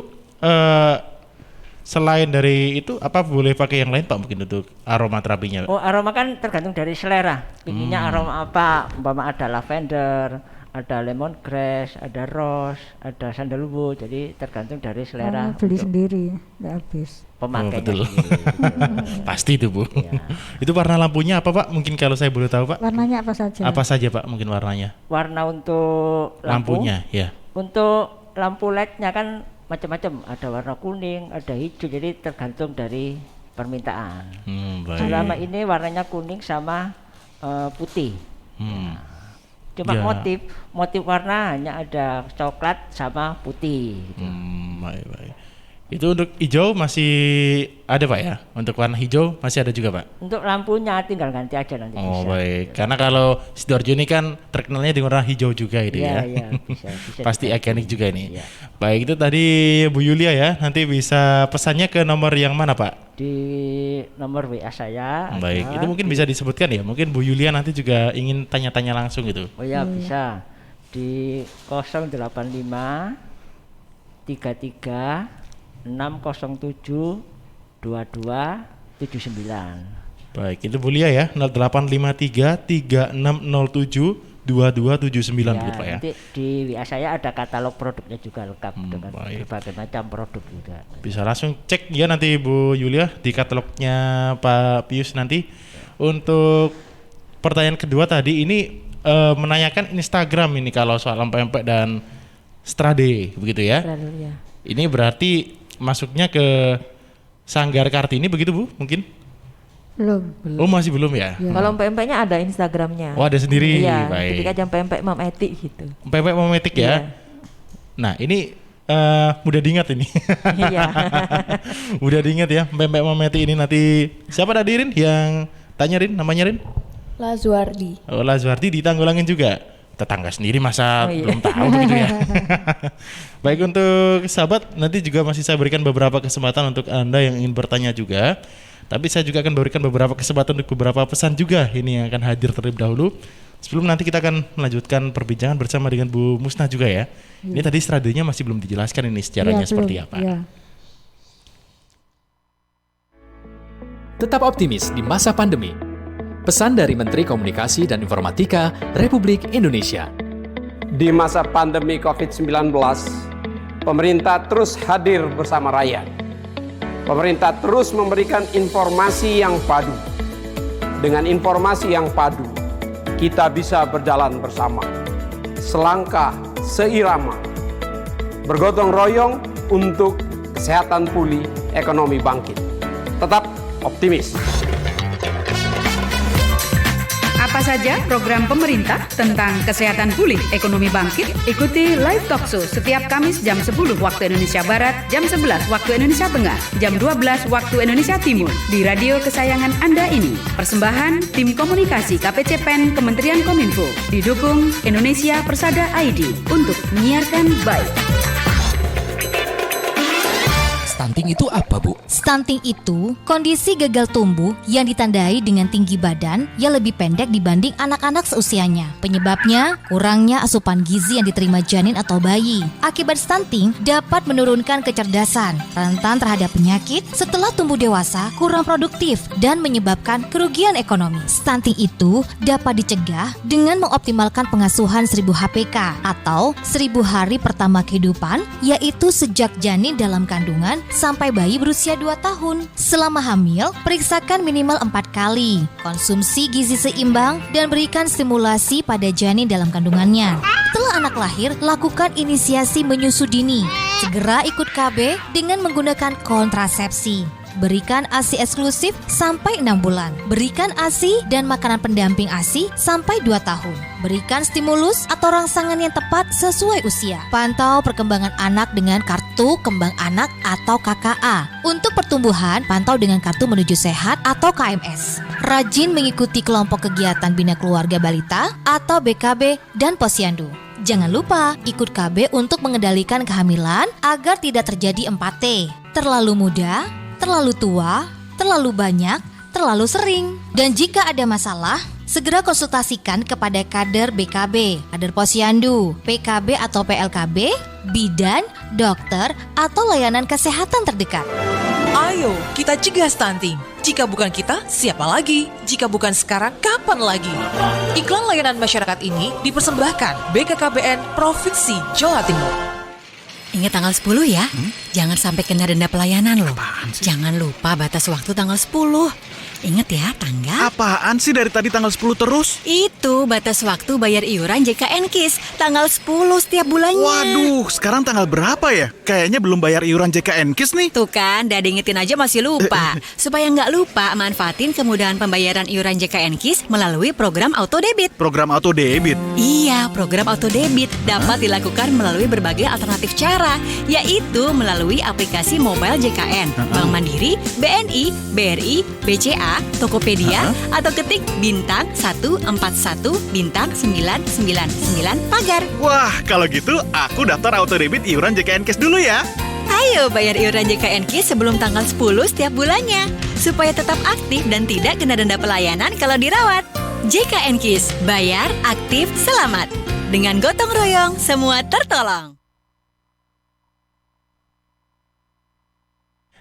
selain dari itu apa boleh pakai yang lain Pak mungkin untuk aromaterapinya? Pak? Oh, aroma kan tergantung dari selera. Pinginnya aroma apa? Umpama ada lavender, ada lemongrass, ada rose, ada sandalwood. Jadi tergantung dari selera Beli untuk sendiri, nggak habis. pemakainya. betul. sendiri, gitu. Pasti itu Bu. Ya. Itu warna lampunya apa Pak? Mungkin kalau saya boleh tahu Pak. Warnanya apa saja? Apa saja Pak mungkin warnanya? Warna untuk lampu. Lampunya ya. Untuk lampu LED-nya kan macam-macam. Ada warna kuning, ada hijau. Jadi tergantung dari permintaan. Baik. Selama ini warnanya kuning sama putih. Cuma Ya. motif warna hanya ada coklat sama putih. Gitu. Baik. Itu untuk hijau masih ada Pak ya? Untuk warna hijau masih ada juga Pak? Untuk lampunya tinggal ganti aja nanti. Oh bisa. baik, karena kalau Sidoarjo ini kan terkenalnya dengan warna hijau juga itu ya. Iya, bisa Pasti diganti. organik juga ini. Iya. Baik, itu tadi Bu Yulia ya. Nanti bisa pesannya ke nomor yang mana Pak? Di nomor WA saya. Baik, ada. itu mungkin bisa disebutkan ya. Mungkin Bu Yulia nanti juga ingin tanya-tanya langsung gitu. Oh ya bisa di 085 33 607 2279. Baik, itu Bu Yulia ya. 0853 3607 2279 Ya, gitu Pak ya. nanti di WA saya ada katalog produknya juga lengkap dengan baik. berbagai macam produk juga. Bisa langsung cek ya nanti Bu Yulia di katalognya Pak Pius nanti. Untuk pertanyaan kedua tadi ini menanyakan Instagram ini kalau soal pempek dan strade begitu ya. Straddle, ya. Ini berarti masuknya ke Sanggar Kartini begitu Bu mungkin? Belum. Oh masih belum ya? Kalau pempeknya ada Instagramnya. Oh ada sendiri, Iya, baik. ketika jam pempek Mam Eti gitu. Pempek memetik ya? Iya. Nah ini mudah diingat ini. Iya. Mudah diingat ya, pempek memetik ini nanti siapa tadi Rin yang tanya Rin, namanya Rin? Lazuardi. Oh Lazuardi di Tanggulangin juga. Tetangga sendiri masa Oh, iya. belum tahu begitu ya. Baik untuk sahabat, nanti juga masih saya berikan beberapa kesempatan untuk Anda yang ingin bertanya juga. Tapi saya juga akan berikan beberapa kesempatan untuk beberapa pesan juga ini yang akan hadir terlebih dahulu. Sebelum nanti kita akan melanjutkan perbincangan bersama dengan Bu Musnah juga ya. Ini tadi strateginya masih belum dijelaskan ini sejarahnya Iya, seperti belum. apa. Iya. Tetap optimis di masa pandemi. Pesan dari Menteri Komunikasi dan Informatika Republik Indonesia. Di masa pandemi COVID-19, pemerintah terus hadir bersama rakyat. Pemerintah terus memberikan informasi yang padu. Dengan informasi yang padu, kita bisa berjalan bersama, selangkah, seirama, bergotong royong untuk kesehatan pulih, ekonomi bangkit. Tetap optimis. Apa Apa saja program pemerintah tentang kesehatan pulih ekonomi bangkit? Ikuti live talk show setiap Kamis jam 10 waktu Indonesia Barat, jam 11 waktu Indonesia Tengah, jam 12 waktu Indonesia Timur di radio kesayangan Anda ini. Persembahan Tim Komunikasi KPC PEN Kementerian Kominfo, didukung Indonesia Persada ID untuk menyiarkan baik. Stunting itu apa, Bu? Stunting itu kondisi gagal tumbuh yang ditandai dengan tinggi badan yang lebih pendek dibanding anak-anak seusianya. Penyebabnya kurangnya asupan gizi yang diterima janin atau bayi. Akibat stunting dapat menurunkan kecerdasan, rentan terhadap penyakit, setelah tumbuh dewasa kurang produktif, dan menyebabkan kerugian ekonomi. Stunting itu dapat dicegah dengan mengoptimalkan pengasuhan 1000 HPK atau 1000 hari pertama kehidupan, yaitu sejak janin dalam kandungan sampai bayi berusia 2 tahun. Selama hamil, periksakan minimal 4 kali. Konsumsi gizi seimbang dan berikan stimulasi pada janin dalam kandungannya. Setelah anak lahir, lakukan inisiasi menyusu dini. Segera ikut KB dengan menggunakan kontrasepsi. Berikan ASI eksklusif sampai 6 bulan. Berikan ASI dan makanan pendamping ASI sampai 2 tahun. Berikan stimulus atau rangsangan yang tepat sesuai usia. Pantau perkembangan anak dengan kartu kembang anak atau KKA. Untuk pertumbuhan, pantau dengan kartu menuju sehat atau KMS. Rajin mengikuti kelompok kegiatan bina keluarga balita atau BKB dan posyandu. Jangan lupa ikut KB untuk mengendalikan kehamilan agar tidak terjadi 4T. Terlalu muda, terlalu tua, terlalu banyak, terlalu sering. Dan jika ada masalah, segera konsultasikan kepada kader BKB, kader posyandu, PKB atau PLKB, bidan, dokter, atau layanan kesehatan terdekat. Ayo, kita cegah stunting. Jika bukan kita, siapa lagi? Jika bukan sekarang, kapan lagi? Iklan layanan masyarakat ini dipersembahkan BKKBN Provinsi Jawa Timur. Ingat tanggal 10 ya, jangan sampai kena denda pelayanan loh. Jangan lupa batas waktu tanggal 10. Ingat ya, tanggal. Apaan sih dari tadi tanggal 10 terus? Itu batas waktu bayar iuran JKN KIS, tanggal 10 setiap bulannya. Waduh, sekarang tanggal berapa ya? Kayaknya belum bayar iuran JKN KIS nih. Tuh kan, udah diingetin aja masih lupa. Supaya nggak lupa, manfaatin kemudahan pembayaran iuran JKN KIS melalui program auto debit. Program auto debit? Iya, program auto debit dapat dilakukan melalui berbagai alternatif cara, yaitu melalui aplikasi mobile JKN, Bank Mandiri, BNI, BRI, BCA, Tokopedia, atau ketik bintang 141 bintang 999 pagar. Wah, kalau gitu aku daftar auto debit iuran JKN KIS dulu ya. Ayo bayar iuran JKN KIS sebelum tanggal 10 setiap bulannya, supaya tetap aktif dan tidak kena denda pelayanan kalau dirawat. JKN KIS, bayar, aktif, selamat. Dengan gotong royong, semua tertolong.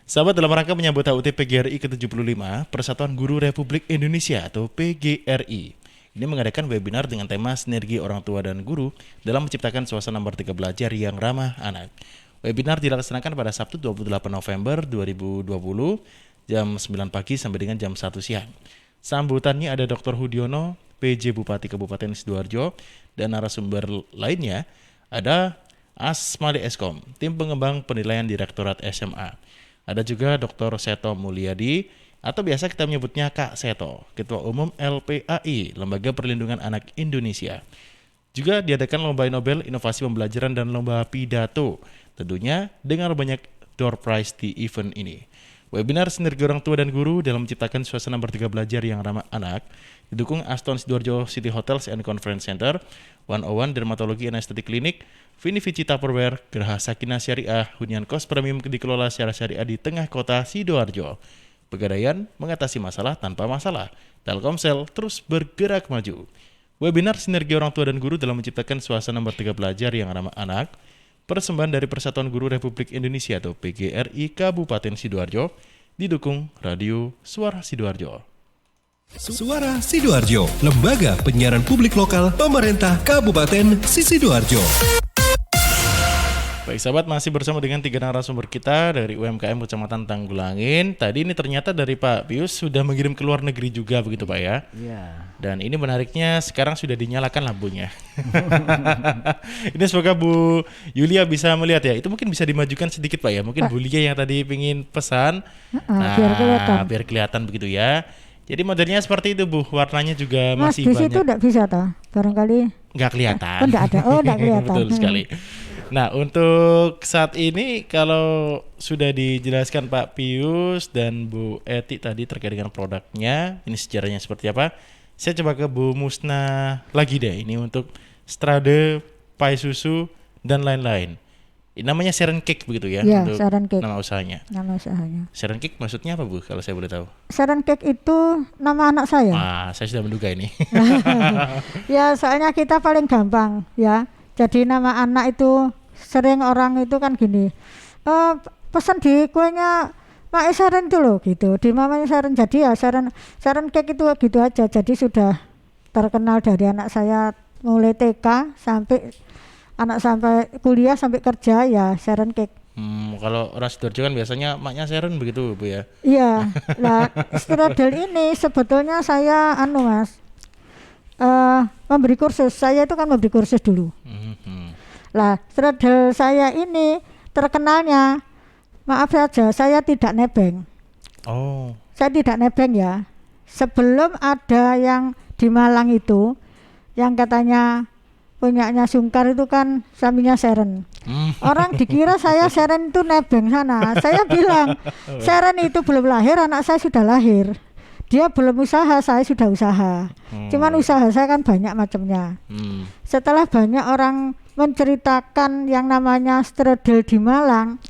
Sahabat, dalam rangka menyambut HUT PGRI ke-75, Persatuan Guru Republik Indonesia atau PGRI ini mengadakan webinar dengan tema Sinergi Orang Tua dan Guru dalam menciptakan suasana merdeka belajar yang ramah anak. Webinar dilaksanakan pada Sabtu 28 November 2020 jam 9 pagi sampai dengan jam 1 siang. Sambutannya ada Dr. Hudiono, PJ Bupati Kabupaten Sidoarjo, dan narasumber lainnya ada Asmali Eskom, tim pengembang penilaian Direktorat SMA. Ada juga Dr. Seto Mulyadi, atau biasa kita menyebutnya Kak Seto, Ketua Umum LPAI, Lembaga Perlindungan Anak Indonesia. Juga diadakan Lomba Nobel Inovasi Pembelajaran dan Lomba Pidato, tentunya dengan banyak door prize di event ini. Webinar Sinergi Orang Tua dan Guru dalam menciptakan suasana merdeka belajar yang ramah anak didukung Aston Sidoarjo City Hotels and Conference Center, 101 Dermatologi and Estetik Clinic, Vini Vici Tupperware, Geraha Sakinah Syariah, hunian kos premium dikelola secara syariah di tengah kota Sidoarjo. Pegadaian mengatasi masalah tanpa masalah. Telkomsel terus bergerak maju. Webinar Sinergi Orang Tua dan Guru dalam menciptakan suasana merdeka belajar yang ramah anak, persembahan dari Persatuan Guru Republik Indonesia atau PGRI Kabupaten Sidoarjo, didukung Radio Suara Sidoarjo. Suara Sidoarjo, lembaga penyiaran publik lokal pemerintah Kabupaten Sidoarjo. Baik sahabat, masih bersama dengan 3 narasumber kita dari UMKM Kecamatan Tanggulangin. Tadi ini ternyata dari Pak Pius sudah mengirim ke luar negeri juga begitu Pak ya? Iya. Dan ini menariknya sekarang sudah dinyalakan lampunya. Ini semoga Bu Yulia bisa melihat ya. Itu mungkin bisa dimajukan sedikit Pak ya. Mungkin Bu Lia yang tadi pingin pesan. biar kelihatan. Biar kelihatan begitu ya. Jadi modelnya seperti itu Bu, warnanya juga Mas, masih di banyak. situ enggak bisa toh? Barangkali Nggak kelihatan. Oh, enggak ada. Oh, enggak kelihatan. Betul sekali. Nah, untuk saat ini kalau sudah dijelaskan Pak Pius dan Bu Eti tadi terkait dengan produknya, ini sejarahnya seperti apa? Saya coba ke Bu Musna lagi deh, ini untuk strade, pai susu dan lain-lain. Ini namanya Seren Cake begitu ya? Iya, untuk Seren Cake. nama usahanya. Nama usahanya. Seren Cake maksudnya apa Bu kalau saya boleh tahu? Seren Cake itu nama anak saya. Saya sudah menduga ini. Ya, soalnya kita paling gampang ya. Jadi nama anak itu sering orang itu kan gini. Pesan di kuenya Pak Seren itu loh gitu. Di mamanya Seren. Jadi ya Seren Cake itu gitu aja. Jadi sudah terkenal dari anak saya mulai TK sampai anak sampai kuliah sampai kerja ya Seren Cake. Kalau orang Sidoarjo kan biasanya maknya Seren begitu Bu ya? Iya, nah strudel ini sebetulnya saya Mas memberi kursus. Saya itu kan memberi kursus dulu. Lah strudel saya ini terkenalnya, maaf saja saya tidak nebeng. Oh. Saya tidak nebeng ya. Sebelum ada yang di Malang itu yang katanya punyanya Sungkar itu kan sampingnya Seren. Orang dikira saya Seren itu nebeng sana. Saya bilang Seren itu belum lahir, anak saya sudah lahir. Dia belum usaha, saya sudah usaha. Cuman usaha saya kan banyak macamnya. Setelah banyak orang menceritakan yang namanya strudel di Malang,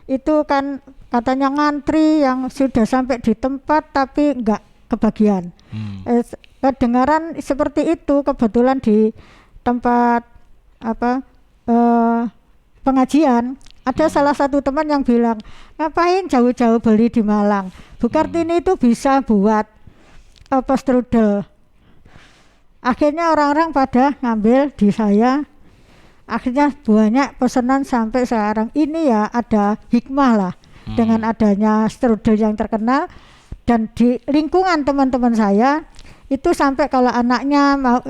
itu kan katanya ngantri yang sudah sampai di tempat tapi enggak kebagian. Kedengaran seperti itu kebetulan di tempat pengajian ada salah satu teman yang bilang, ngapain jauh-jauh beli di Malang, Bu Kartini itu bisa buat strudel. Akhirnya orang-orang pada ngambil di saya, akhirnya banyak pesanan sampai sekarang. Ini ya ada hikmah lah dengan adanya strudel yang terkenal. Dan di lingkungan teman-teman saya itu sampai kalau anaknya mau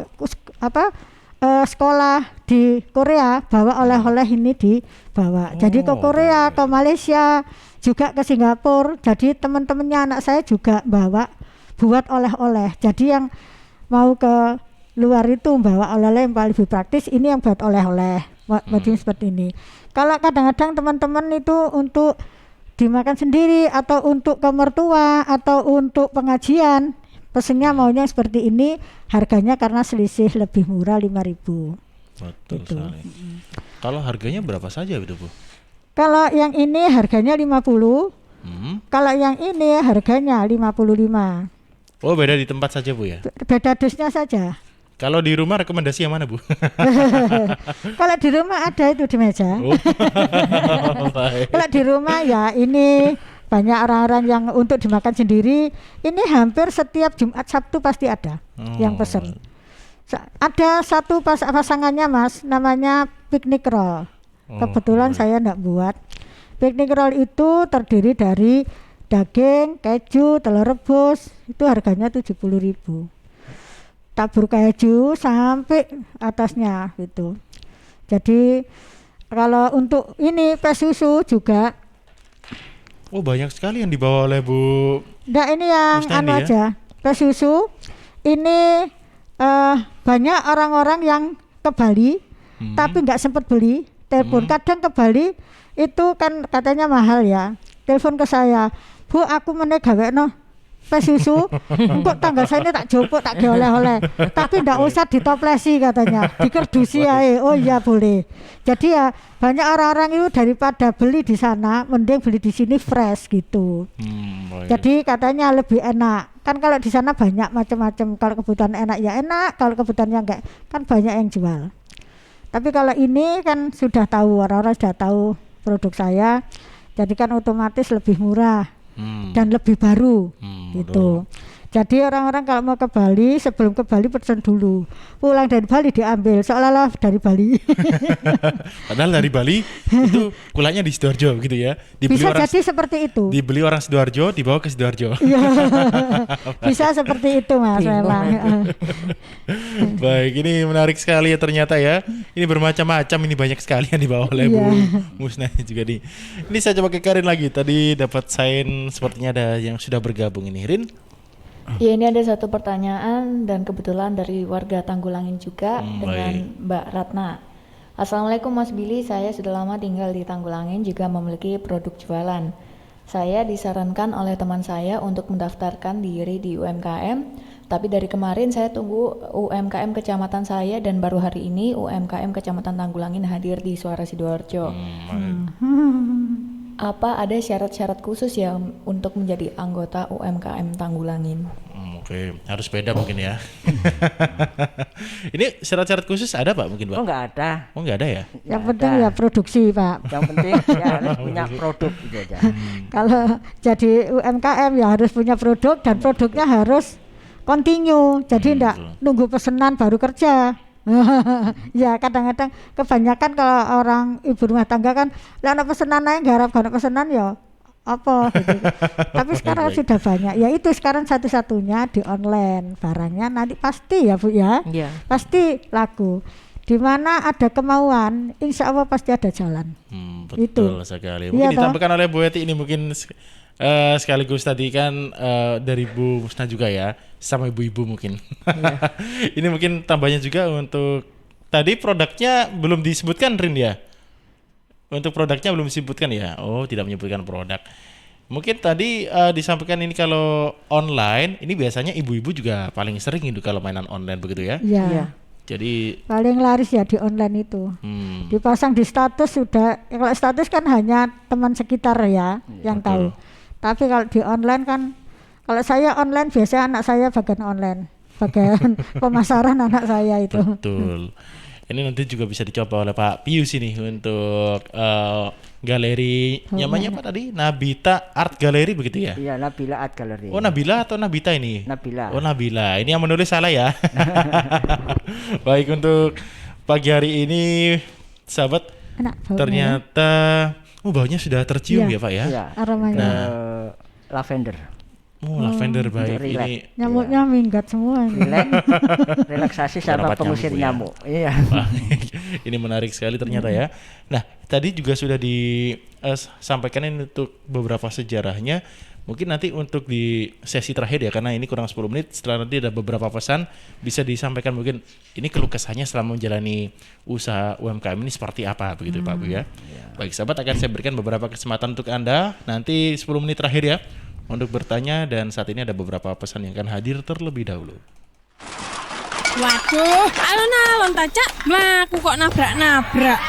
sekolah di Korea bawa oleh-oleh ini dibawa. Jadi ke Korea, ke Malaysia, juga ke Singapura. Jadi teman-temannya anak saya juga bawa buat oleh-oleh. Jadi yang mau ke luar itu bawa oleh-oleh yang paling lebih praktis, ini yang buat oleh-oleh. Macam seperti ini. Kalau kadang-kadang teman-teman itu untuk dimakan sendiri atau untuk ke mertua atau untuk pengajian, pesennya maunya seperti ini, harganya karena selisih lebih murah 5.000. Betul sekali. Kalau harganya berapa saja itu Bu? Kalau yang ini harganya 50. Kalau yang ini harganya 55. Oh, beda di tempat saja Bu ya? Beda dusnya saja. Kalau di rumah rekomendasi yang mana Bu? Kalau di rumah ada itu di meja. Kalau di rumah ya ini banyak orang-orang yang untuk dimakan sendiri. Ini hampir setiap Jumat Sabtu pasti ada yang pesen. Ada satu pasangannya Mas, namanya piknik roll. Kebetulan saya enggak buat. Piknik roll itu terdiri dari daging, keju, telur rebus. Itu harganya 70.000. Tabur keju sampai atasnya gitu. Jadi kalau untuk ini pes susu juga. Oh, banyak sekali yang dibawa oleh Bu. Nah, ini yang Mustandi aja. Pes susu ini banyak orang-orang yang ke Bali tapi nggak sempat beli. Telepon kadang ke Bali itu kan katanya mahal ya. Telepon ke saya, Bu, aku meneh gawekno pes susu, kok tanggal saya ini tak jopok, tak oleh-oleh, tapi ndak usah ditoplesi katanya, dikerdusi aja. Oh iya boleh. Jadi ya banyak orang-orang itu daripada beli di sana, mending beli di sini fresh gitu. Jadi katanya lebih enak. Kan kalau di sana banyak macam-macam. Kalau kebutuhan enak ya enak, kalau kebutuhannya enggak, kan banyak yang jual. Tapi kalau ini kan sudah tahu, orang-orang sudah tahu produk saya, jadi kan otomatis lebih murah. Dan lebih baru gitu. Jadi orang-orang kalau mau ke Bali, sebelum ke Bali pesan dulu. Pulang dari Bali diambil seolah-olah dari Bali. Padahal dari Bali itu kulanya di Sidoarjo gitu ya. Dibeli bisa jadi seperti itu. Dibeli orang Sidoarjo, dibawa ke Sidoarjo. Iya. Bisa seperti itu Mas memang. Baik, ini menarik sekali ya ternyata ya. Ini bermacam-macam, ini banyak sekali yang dibawa oleh Bu Musna juga nih. Ini saya coba ke Karin lagi. Tadi dapat sign sepertinya ada yang sudah bergabung ini. Rin. Ya, ini ada satu pertanyaan dan kebetulan dari warga Tanggulangin juga dengan Mbak Ratna. Assalamualaikum Mas Billy, saya sudah lama tinggal di Tanggulangin juga memiliki produk jualan. Saya disarankan oleh teman saya untuk mendaftarkan diri di UMKM, tapi dari kemarin saya tunggu UMKM kecamatan saya dan baru hari ini UMKM kecamatan Tanggulangin hadir di Suara Sidoarjo. Apa ada syarat-syarat khusus ya untuk menjadi anggota UMKM Tanggulangin? Oke, harus beda mungkin ya. Ini syarat-syarat khusus ada Pak mungkin Pak? Oh nggak ada. Oh nggak ada ya? Yang penting ya produksi Pak. Yang penting ya harus punya produk gitu aja. Kalau jadi UMKM ya harus punya produk dan produknya harus continue. Jadi enggak nunggu pesanan baru kerja. Ya kadang-kadang kebanyakan kalau orang ibu rumah tangga kan lah ana pesanan ae garap pesanan ya apa gitu. Tapi sekarang sudah banyak. Ya itu sekarang satu-satunya di online. Barangnya nanti pasti ya Bu ya. Iya. Pasti laku. Di mana ada kemauan, insya Allah pasti ada jalan. Betul sekali. Mungkin ditambahkan oleh Bu Eti ini mungkin sekaligus tadi kan dari Bu Musna juga ya, sama ibu-ibu mungkin. Ini mungkin tambahnya juga untuk tadi produknya belum disebutkan Rin ya. Untuk produknya belum disebutkan ya. Oh, tidak menyebutkan produk. Mungkin tadi disampaikan ini kalau online, ini biasanya ibu-ibu juga paling sering itu kalau mainan online begitu ya. Iya. Jadi paling laris ya di online itu. Dipasang di status sudah. Kalau status kan hanya teman sekitar ya yang tahu. Tapi kalau di online kan, kalau saya online biasanya anak saya bagian online, bagian pemasaran anak saya itu. Betul. Ini nanti juga bisa dicoba oleh Pak Pius ini untuk galeri namanya apa tadi? Nabita Art Gallery begitu ya? Iya, Nabila Art Gallery. Oh, Nabila atau Nabita ini? Nabila. Oh, Nabila. Ini yang menulis salah ya. Baik, untuk pagi hari ini sahabat, ternyata baunya sudah tercium ya Pak ya? Iya. Aromanya. Lavender. Oh, lavender baik ini. Nyamuknya minggat semua ini. Relaksasi sama pengusir nyamuk. Iya. Ini menarik sekali ternyata ya. Nah, tadi juga sudah disampaikan ini untuk beberapa sejarahnya. Mungkin nanti untuk di sesi terakhir ya, karena ini kurang 10 menit, setelah nanti ada beberapa pesan bisa disampaikan mungkin ini keluh kesahnya selama menjalani usaha UMKM ini seperti apa begitu Pak Bu ya. Baik sahabat, akan saya berikan beberapa kesempatan untuk Anda nanti 10 menit terakhir ya untuk bertanya, dan saat ini ada beberapa pesan yang akan hadir terlebih dahulu. Waduh, alon-alon tacak, mlaku kok nabrak-nabrak.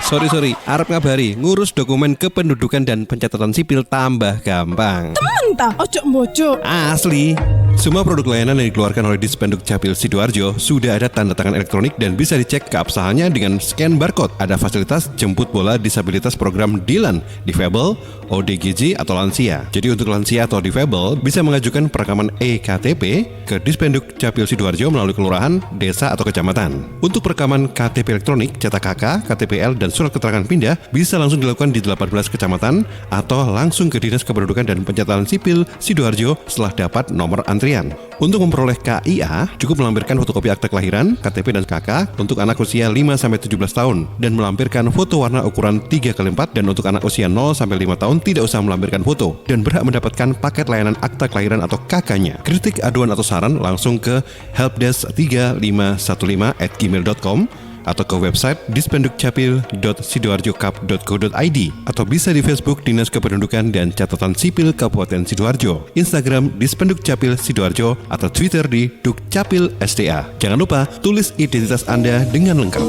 Sorry, arep ngabari, ngurus dokumen kependudukan dan pencatatan sipil tambah gampang. Temen ta, ojo mbojo. Asli. Semua produk layanan yang dikeluarkan oleh Dispenduk Capil Sidoarjo sudah ada tanda tangan elektronik dan bisa dicek keabsahannya dengan scan barcode. Ada fasilitas jemput bola disabilitas program DILAN, Difabel, ODGJ atau lansia. Jadi untuk lansia atau difabel bisa mengajukan perekaman EKTP ke Dispenduk Capil Sidoarjo melalui kelurahan, desa atau kecamatan. Untuk perekaman KTP elektronik, cetak KK, KTPL dan surat keterangan pindah bisa langsung dilakukan di 18 kecamatan atau langsung ke Dinas Kependudukan dan Pencatatan Sipil Sidoarjo setelah dapat nomor antrian. Untuk memperoleh KIA, cukup melampirkan fotokopi akta kelahiran, KTP dan KK untuk anak usia 5-17 tahun dan melampirkan foto warna ukuran 3x4, dan untuk anak usia 0-5 tahun tidak usah melampirkan foto dan berhak mendapatkan paket layanan akta kelahiran atau KK-nya. Kritik, aduan atau saran langsung ke helpdesk3515@gmail.com atau ke website dispendukcapil.sidoarjokap.go.id atau bisa di Facebook Dinas Kependudukan dan Catatan Sipil Kabupaten Sidoarjo, Instagram Dispenduk Capil Sidoarjo, atau Twitter di Dukcapil SDA. Jangan lupa tulis identitas Anda dengan lengkap.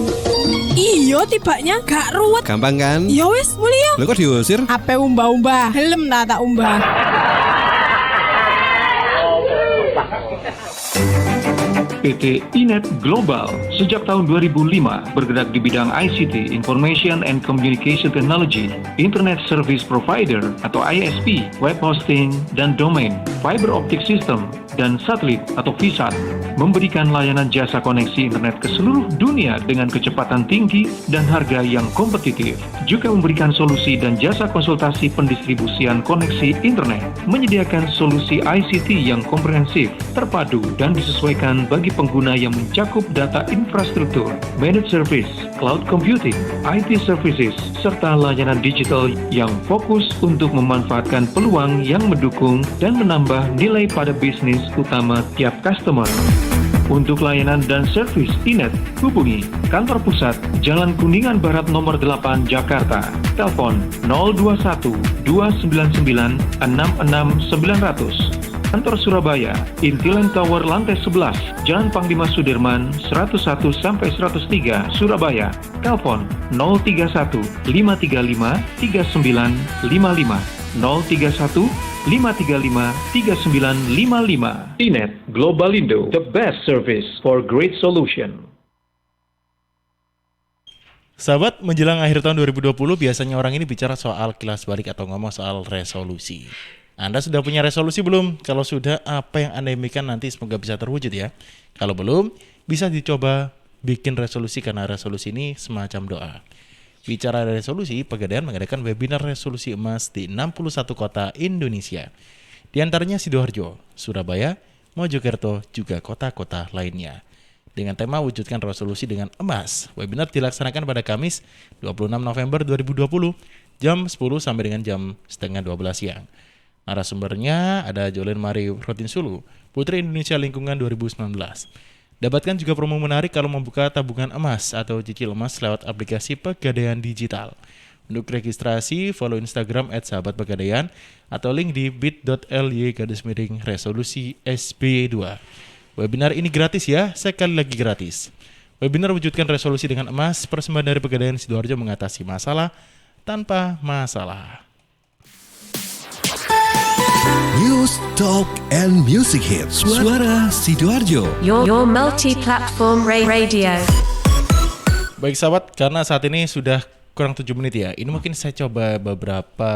Iyo tibanya gak ruwet. Gampang kan? Yo wis, mulio. Lho kok diusir? Ape umbah-umbah, helm tak umbah. PT Inet Global sejak tahun 2005 bergerak di bidang ICT, Information and Communication Technology, Internet Service Provider atau ISP, web hosting dan domain, fiber optic system, dan satelit atau VSAT. memberikan layanan jasa koneksi internet ke seluruh dunia dengan kecepatan tinggi dan harga yang kompetitif. Juga memberikan solusi dan jasa konsultasi pendistribusian koneksi internet, menyediakan solusi ICT yang komprehensif, terpadu, dan disesuaikan bagi pengguna yang mencakup data infrastruktur, managed service, cloud computing, IT services, serta layanan digital yang fokus untuk memanfaatkan peluang yang mendukung dan menambah nilai pada bisnis utama tiap customer. Untuk layanan dan servis Inet, hubungi kantor pusat Jalan Kuningan Barat nomor 8 Jakarta. Telepon 021 299 66900. Kantor Surabaya, Intiland Tower lantai 11, Jalan Panglima Sudirman 101-103 Surabaya. Telepon 031 535 3955 031 535 3955. Inet Globalindo, the best service for great solution. Sahabat, menjelang akhir tahun 2020 biasanya orang ini bicara soal kilas balik atau ngomong soal resolusi. Anda sudah punya resolusi belum? Kalau sudah, apa yang Anda impikan nanti semoga bisa terwujud ya. Kalau belum, bisa dicoba bikin resolusi karena resolusi ini semacam doa. Bicara resolusi, Pegadaian mengadakan webinar resolusi emas di 61 kota Indonesia. Di antaranya Sidoarjo, Surabaya, Mojokerto, juga kota-kota lainnya. Dengan tema wujudkan resolusi dengan emas, webinar dilaksanakan pada Kamis 26 November 2020, jam 10 sampai dengan jam setengah 12 siang. Narasumbernya ada Jolene Marie Rotinsulu, Putri Indonesia Lingkungan 2019. Dapatkan juga promo menarik kalau membuka tabungan emas atau cicil emas lewat aplikasi Pegadaian Digital. Untuk registrasi, follow Instagram @sahabatpegadaian atau link di bit.ly/resolusi SB2. Webinar ini gratis ya, sekali lagi gratis. Webinar wujudkan resolusi dengan emas, persembahan dari Pegadaian Sidoarjo mengatasi masalah tanpa masalah. News, Talk, and Music Hits. Suara Sidoarjo. Your multi-platform radio. Baik sahabat, karena saat ini sudah kurang 7 menit ya. Ini mungkin saya coba beberapa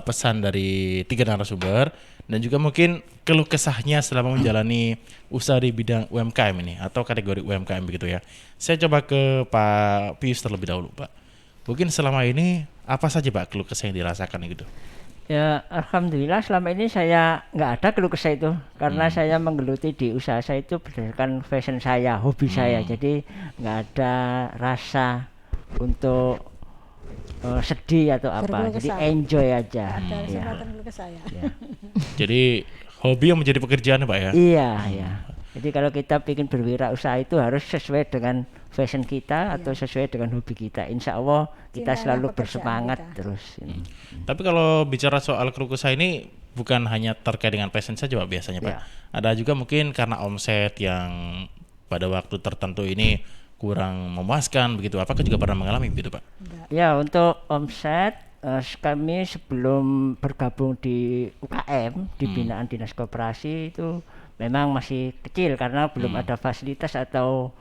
pesan dari 3 narasumber dan juga mungkin keluh kesahnya selama menjalani usaha di bidang UMKM ini atau kategori UMKM begitu ya. Saya coba ke Pak Pius terlebih dahulu, Pak. Mungkin selama ini apa saja Pak keluh kesah yang dirasakan gitu? Ya, alhamdulillah selama ini saya nggak ada keluh kesah itu karena saya menggeluti di usaha saya itu berdasarkan passion saya, hobi saya. Jadi nggak ada rasa untuk sedih atau apa. Jadi enjoy aja. Ada ya. kesempatan keluh kesah ya. Jadi hobi yang menjadi pekerjaan Pak ya? Iya, ya. Jadi kalau kita ingin berwirausaha itu harus sesuai dengan fashion kita atau sesuai dengan hobi kita. Insya Allah kita selalu bersemangat terus. Tapi kalau bicara soal keluh kesah ini bukan hanya terkait dengan passion saja Pak biasanya Pak. Ada juga mungkin karena omset yang pada waktu tertentu ini kurang memuaskan begitu. Apakah juga pernah mengalami begitu Pak? Ya, untuk omset kami sebelum bergabung di UKM di binaan Dinas Koperasi itu memang masih kecil karena belum ada fasilitas atau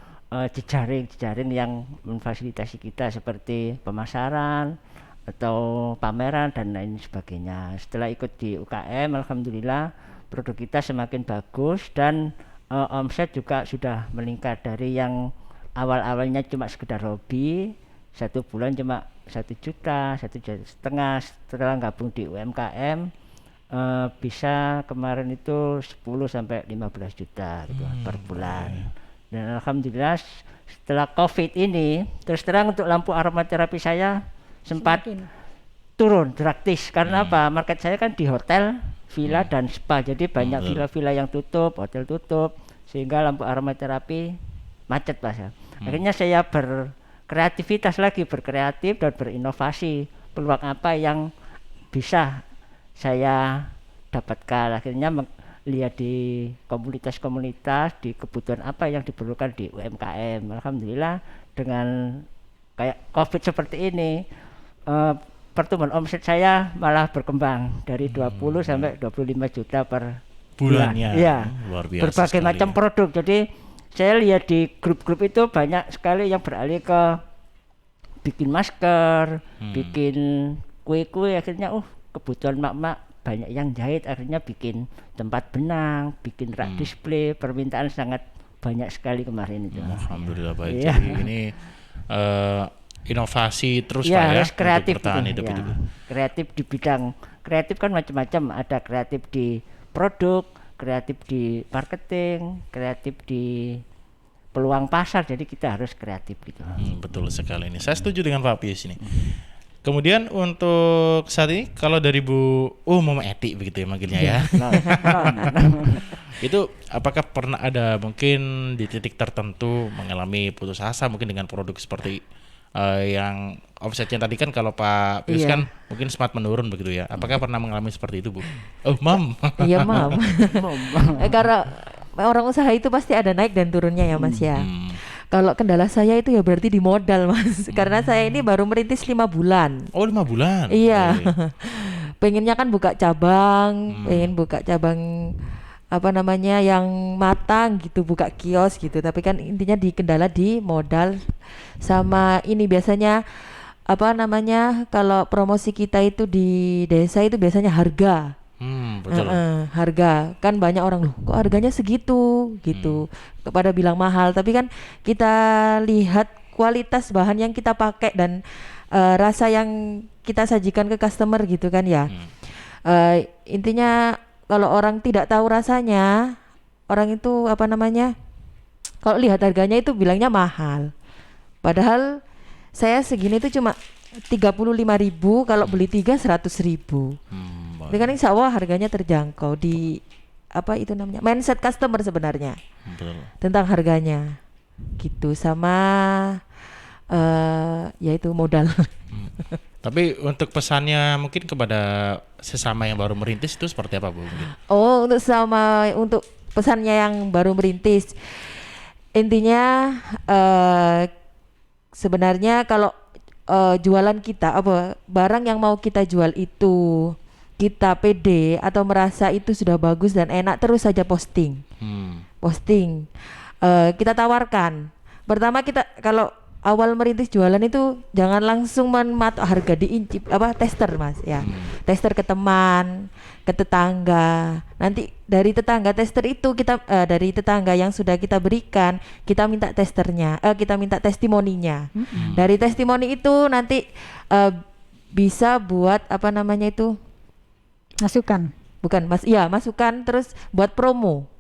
jejaring yang memfasilitasi kita seperti pemasaran atau pameran dan lain sebagainya. Setelah ikut di UKM, alhamdulillah produk kita semakin bagus dan omset juga sudah meningkat dari yang awal-awalnya cuma sekedar hobi, 1 bulan cuma 1 juta, 1,5 juta. Setelah gabung di UMKM bisa kemarin itu 10 sampai 15 juta gitu per bulan. Dan alhamdulillah setelah COVID ini terus terang untuk lampu aromaterapi saya sempat turun drastis karena apa? Market saya kan di hotel, villa dan spa. Jadi banyak villa-villa yang tutup, hotel tutup sehingga lampu aromaterapi macet Pak ya. Akhirnya saya berkreativitas lagi, berkreatif dan berinovasi. Peluang apa yang bisa saya dapatkan? Akhirnya lihat di komunitas-komunitas, di kebutuhan apa yang diperlukan di UMKM. Alhamdulillah dengan kayak COVID seperti ini, pertumbuhan omset saya malah berkembang dari 20 sampai 25 juta per bulan. Ya, luar biasa. Berbagai macam produk. Jadi saya lihat di grup-grup itu banyak sekali yang beralih ke bikin masker, bikin kue-kue. Akhirnya kebutuhan mak-mak banyak yang jahit, akhirnya bikin tempat benang, bikin rak display, permintaan sangat banyak sekali kemarin itu. Alhamdulillah baik. Iya. Jadi ini inovasi terus ya, Pak ya harus kreatif untuk bertahan itu, hidup ya. itu. Kreatif di bidang kreatif kan macam-macam, ada kreatif di produk, kreatif di marketing, kreatif di peluang pasar, jadi kita harus kreatif gitu. Betul sekali ini. Saya setuju dengan Pak Pius ini. Kemudian untuk saat ini kalau dari Bu Mama Eti begitu ya manggilnya ya. Itu apakah pernah ada mungkin di titik tertentu mengalami putus asa mungkin dengan produk seperti yang omsetnya tadi kan kalau Pak Pius kan mungkin sempat menurun begitu ya. Apakah pernah mengalami seperti itu, Bu? Oh, Mam. Iya, Mam. Karena orang usaha itu pasti ada naik dan turunnya ya, Mas ya. Kalau kendala saya itu ya berarti di modal, Mas. Karena saya ini baru merintis 5 bulan. Oh, 5 bulan. Iya. Pengennya kan buka cabang, pengen buka cabang apa namanya yang matang gitu, buka kios gitu. Tapi kan intinya kendala di modal sama ini biasanya apa namanya kalau promosi kita itu di desa itu biasanya harga. Betul. Harga kan banyak orang loh kok harganya segitu gitu kepada bilang mahal, tapi kan kita lihat kualitas bahan yang kita pakai dan rasa yang kita sajikan ke customer gitu kan ya. Intinya kalau orang tidak tahu rasanya, orang itu apa namanya kalau lihat harganya itu bilangnya mahal, padahal saya segini itu cuma 35.000, kalau beli 3 100.000. Ini kan insya Allah harganya terjangkau di apa itu namanya mindset customer sebenarnya. Betul. Tentang harganya gitu sama yaitu modal. Tapi untuk pesannya mungkin kepada sesama yang baru merintis itu seperti apa, Bu? Mungkin? Oh, untuk pesannya yang baru merintis, intinya sebenarnya kalau jualan kita apa barang yang mau kita jual itu kita pede atau merasa itu sudah bagus dan enak, terus saja posting. Kita tawarkan. Pertama kita kalau awal merintis jualan itu jangan langsung mematok harga, diincip tester, Mas ya. Tester ke teman, ke tetangga. Nanti dari tetangga tester itu kita dari tetangga yang sudah kita berikan, kita minta testernya, kita minta testimoninya. Dari testimoni itu nanti bisa buat apa namanya itu? Masukan. Bukan, Mas. Iya, masukan terus buat promo.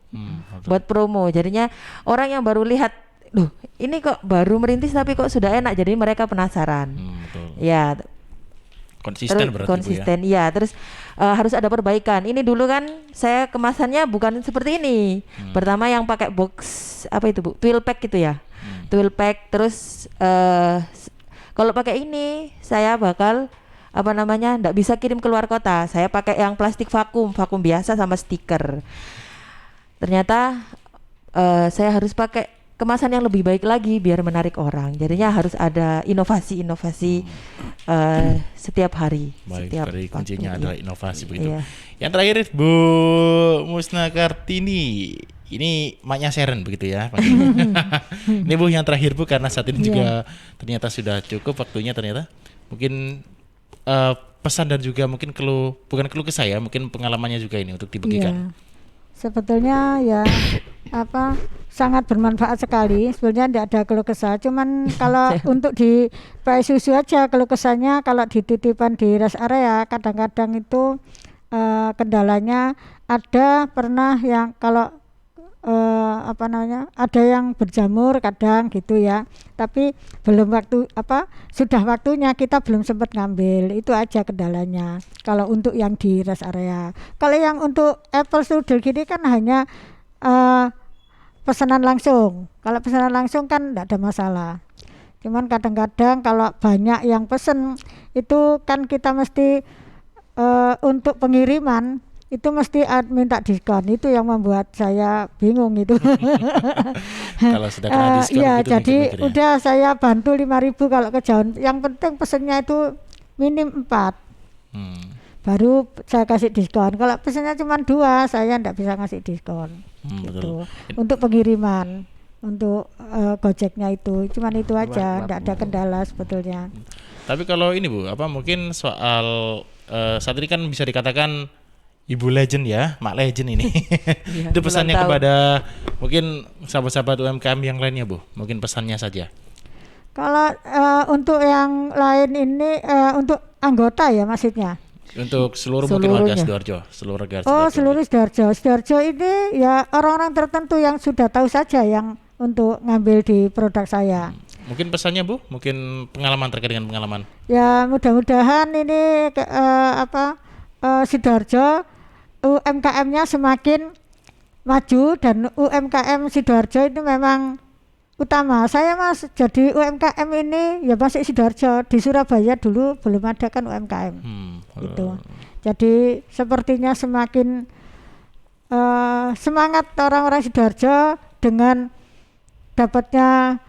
Buat promo. Jadinya orang yang baru lihat, loh, ini kok baru merintis tapi kok sudah enak. Jadi mereka penasaran. Ya. Konsisten berarti, konsisten, Bu, ya. Ya. Terus harus ada perbaikan. Ini dulu kan saya kemasannya bukan seperti ini. Pertama yang pakai box apa itu, Bu? Twill pack gitu ya. Twill pack terus kalau pakai ini saya bakal apa namanya nggak bisa kirim keluar kota, saya pakai yang plastik vakum biasa sama stiker. Ternyata saya harus pakai kemasan yang lebih baik lagi biar menarik orang, jadinya harus ada inovasi setiap hari. Baik, setiap dari kuncinya waktu, adalah iya. inovasi begitu. Iya. Yang terakhir Bu Musna Kartini, ini maknya Seren begitu ya. Ini Bu yang terakhir, Bu, karena saat ini juga ternyata sudah cukup waktunya ternyata. Mungkin pesan dan juga mungkin bukan keluh kesah ya, mungkin pengalamannya juga ini untuk dibagikan. Sebetulnya ya sangat bermanfaat sekali. Sebenarnya tidak ada keluh kesah, cuman kalau untuk di PAI Susu aja keluh kesahnya kalau dititipan di rest area kadang-kadang itu kendalanya ada pernah yang kalau ada yang berjamur kadang gitu ya, tapi belum sudah waktunya kita belum sempat ngambil, itu aja kendalanya kalau untuk yang di rest area. Kalau yang untuk apple strudel gini kan hanya pesanan langsung, kalau pesanan langsung kan tidak ada masalah, cuman kadang-kadang kalau banyak yang pesen itu kan kita mesti untuk pengiriman itu mesti minta diskon, itu yang membuat saya bingung itu. Kalau sudah kena diskon ya, gitu jadi mikir-mikir ya. udah saya bantu 5.000 kalau kejauhan, yang penting pesennya itu minim 4 baru saya kasih diskon. Kalau pesennya cuma 2 saya enggak bisa ngasih diskon gitu. Untuk pengiriman, untuk Gojeknya itu cuman itu aja, enggak ada kendala sebetulnya. Tapi kalau ini, Bu, mungkin soal saat ini kan bisa dikatakan Ibu legend ya, Mak legend ini. Iya, Itu pesannya ulang tahun. kepada mungkin sahabat-sahabat UMKM yang lainnya Bu. Mungkin pesannya saja. Kalau untuk yang lain ini untuk anggota ya maksudnya. Untuk seluruh mungkin warga Seluruhnya. Sidoarjo, seluruh warga Oh, Sidoarjo. seluruh Sidoarjo. Sidoarjo ini ya orang-orang tertentu yang sudah tahu saja yang untuk ngambil di produk saya. Mungkin pesannya Bu, mungkin pengalaman terkait dengan pengalaman. Ya mudah-mudahan ini Sidoarjo UMKM-nya semakin maju dan UMKM Sidoarjo ini memang utama. Saya Mas jadi UMKM ini ya masih Sidoarjo. Di Surabaya dulu belum ada kan UMKM. Gitu. Jadi sepertinya semakin semangat orang-orang Sidoarjo dengan dapatnya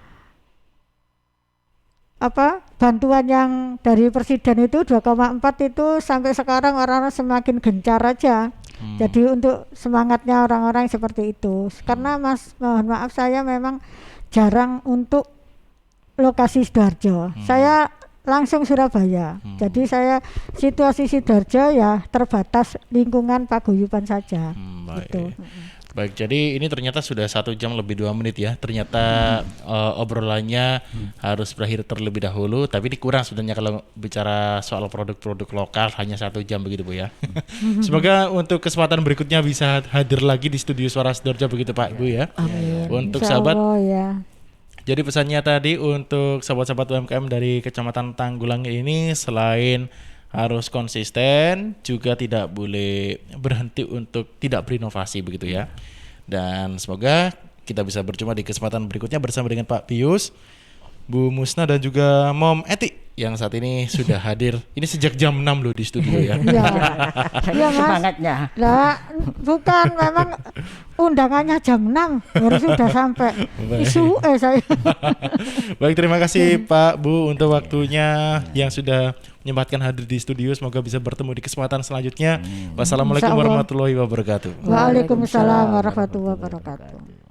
bantuan yang dari presiden itu 2,4 itu sampai sekarang orang-orang semakin gencar aja. Jadi untuk semangatnya orang-orang seperti itu. Karena Mas mohon maaf saya memang jarang untuk lokasi Sidoarjo. Saya langsung Surabaya. Jadi saya situasi Sidoarjo ya terbatas lingkungan paguyuban saja. Gitu. Baik, jadi ini ternyata sudah 1 jam lebih 2 menit ya. Ternyata obrolannya harus berakhir terlebih dahulu. Tapi ini kurang sebenarnya kalau bicara soal produk-produk lokal hanya 1 jam begitu Bu ya. Semoga untuk kesempatan berikutnya bisa hadir lagi di studio Suara Sidoarjo begitu Pak Bu ya. Amin. Untuk Insya sahabat. Allah, ya. Jadi pesannya tadi untuk sahabat-sahabat UMKM dari Kecamatan Tanggulang ini selain harus konsisten juga tidak boleh berhenti untuk tidak berinovasi begitu ya. Dan semoga kita bisa berjumpa di kesempatan berikutnya bersama dengan Pak Pius, Bu Musna dan juga Mom Eti yang saat ini sudah hadir. Ini sejak jam 6 loh di studio ya. Iya Mas. Semangatnya. Lah bukan memang undangannya jam 6 baru sudah sampai. Isu saya. Baik, terima kasih Pak Bu untuk waktunya yang sudah menyempatkan hadir di studio. Semoga bisa bertemu di kesempatan selanjutnya. Wassalamualaikum Insya Allah. warahmatullahi wabarakatuh. Waalaikumsalam warahmatullahi wabarakatuh.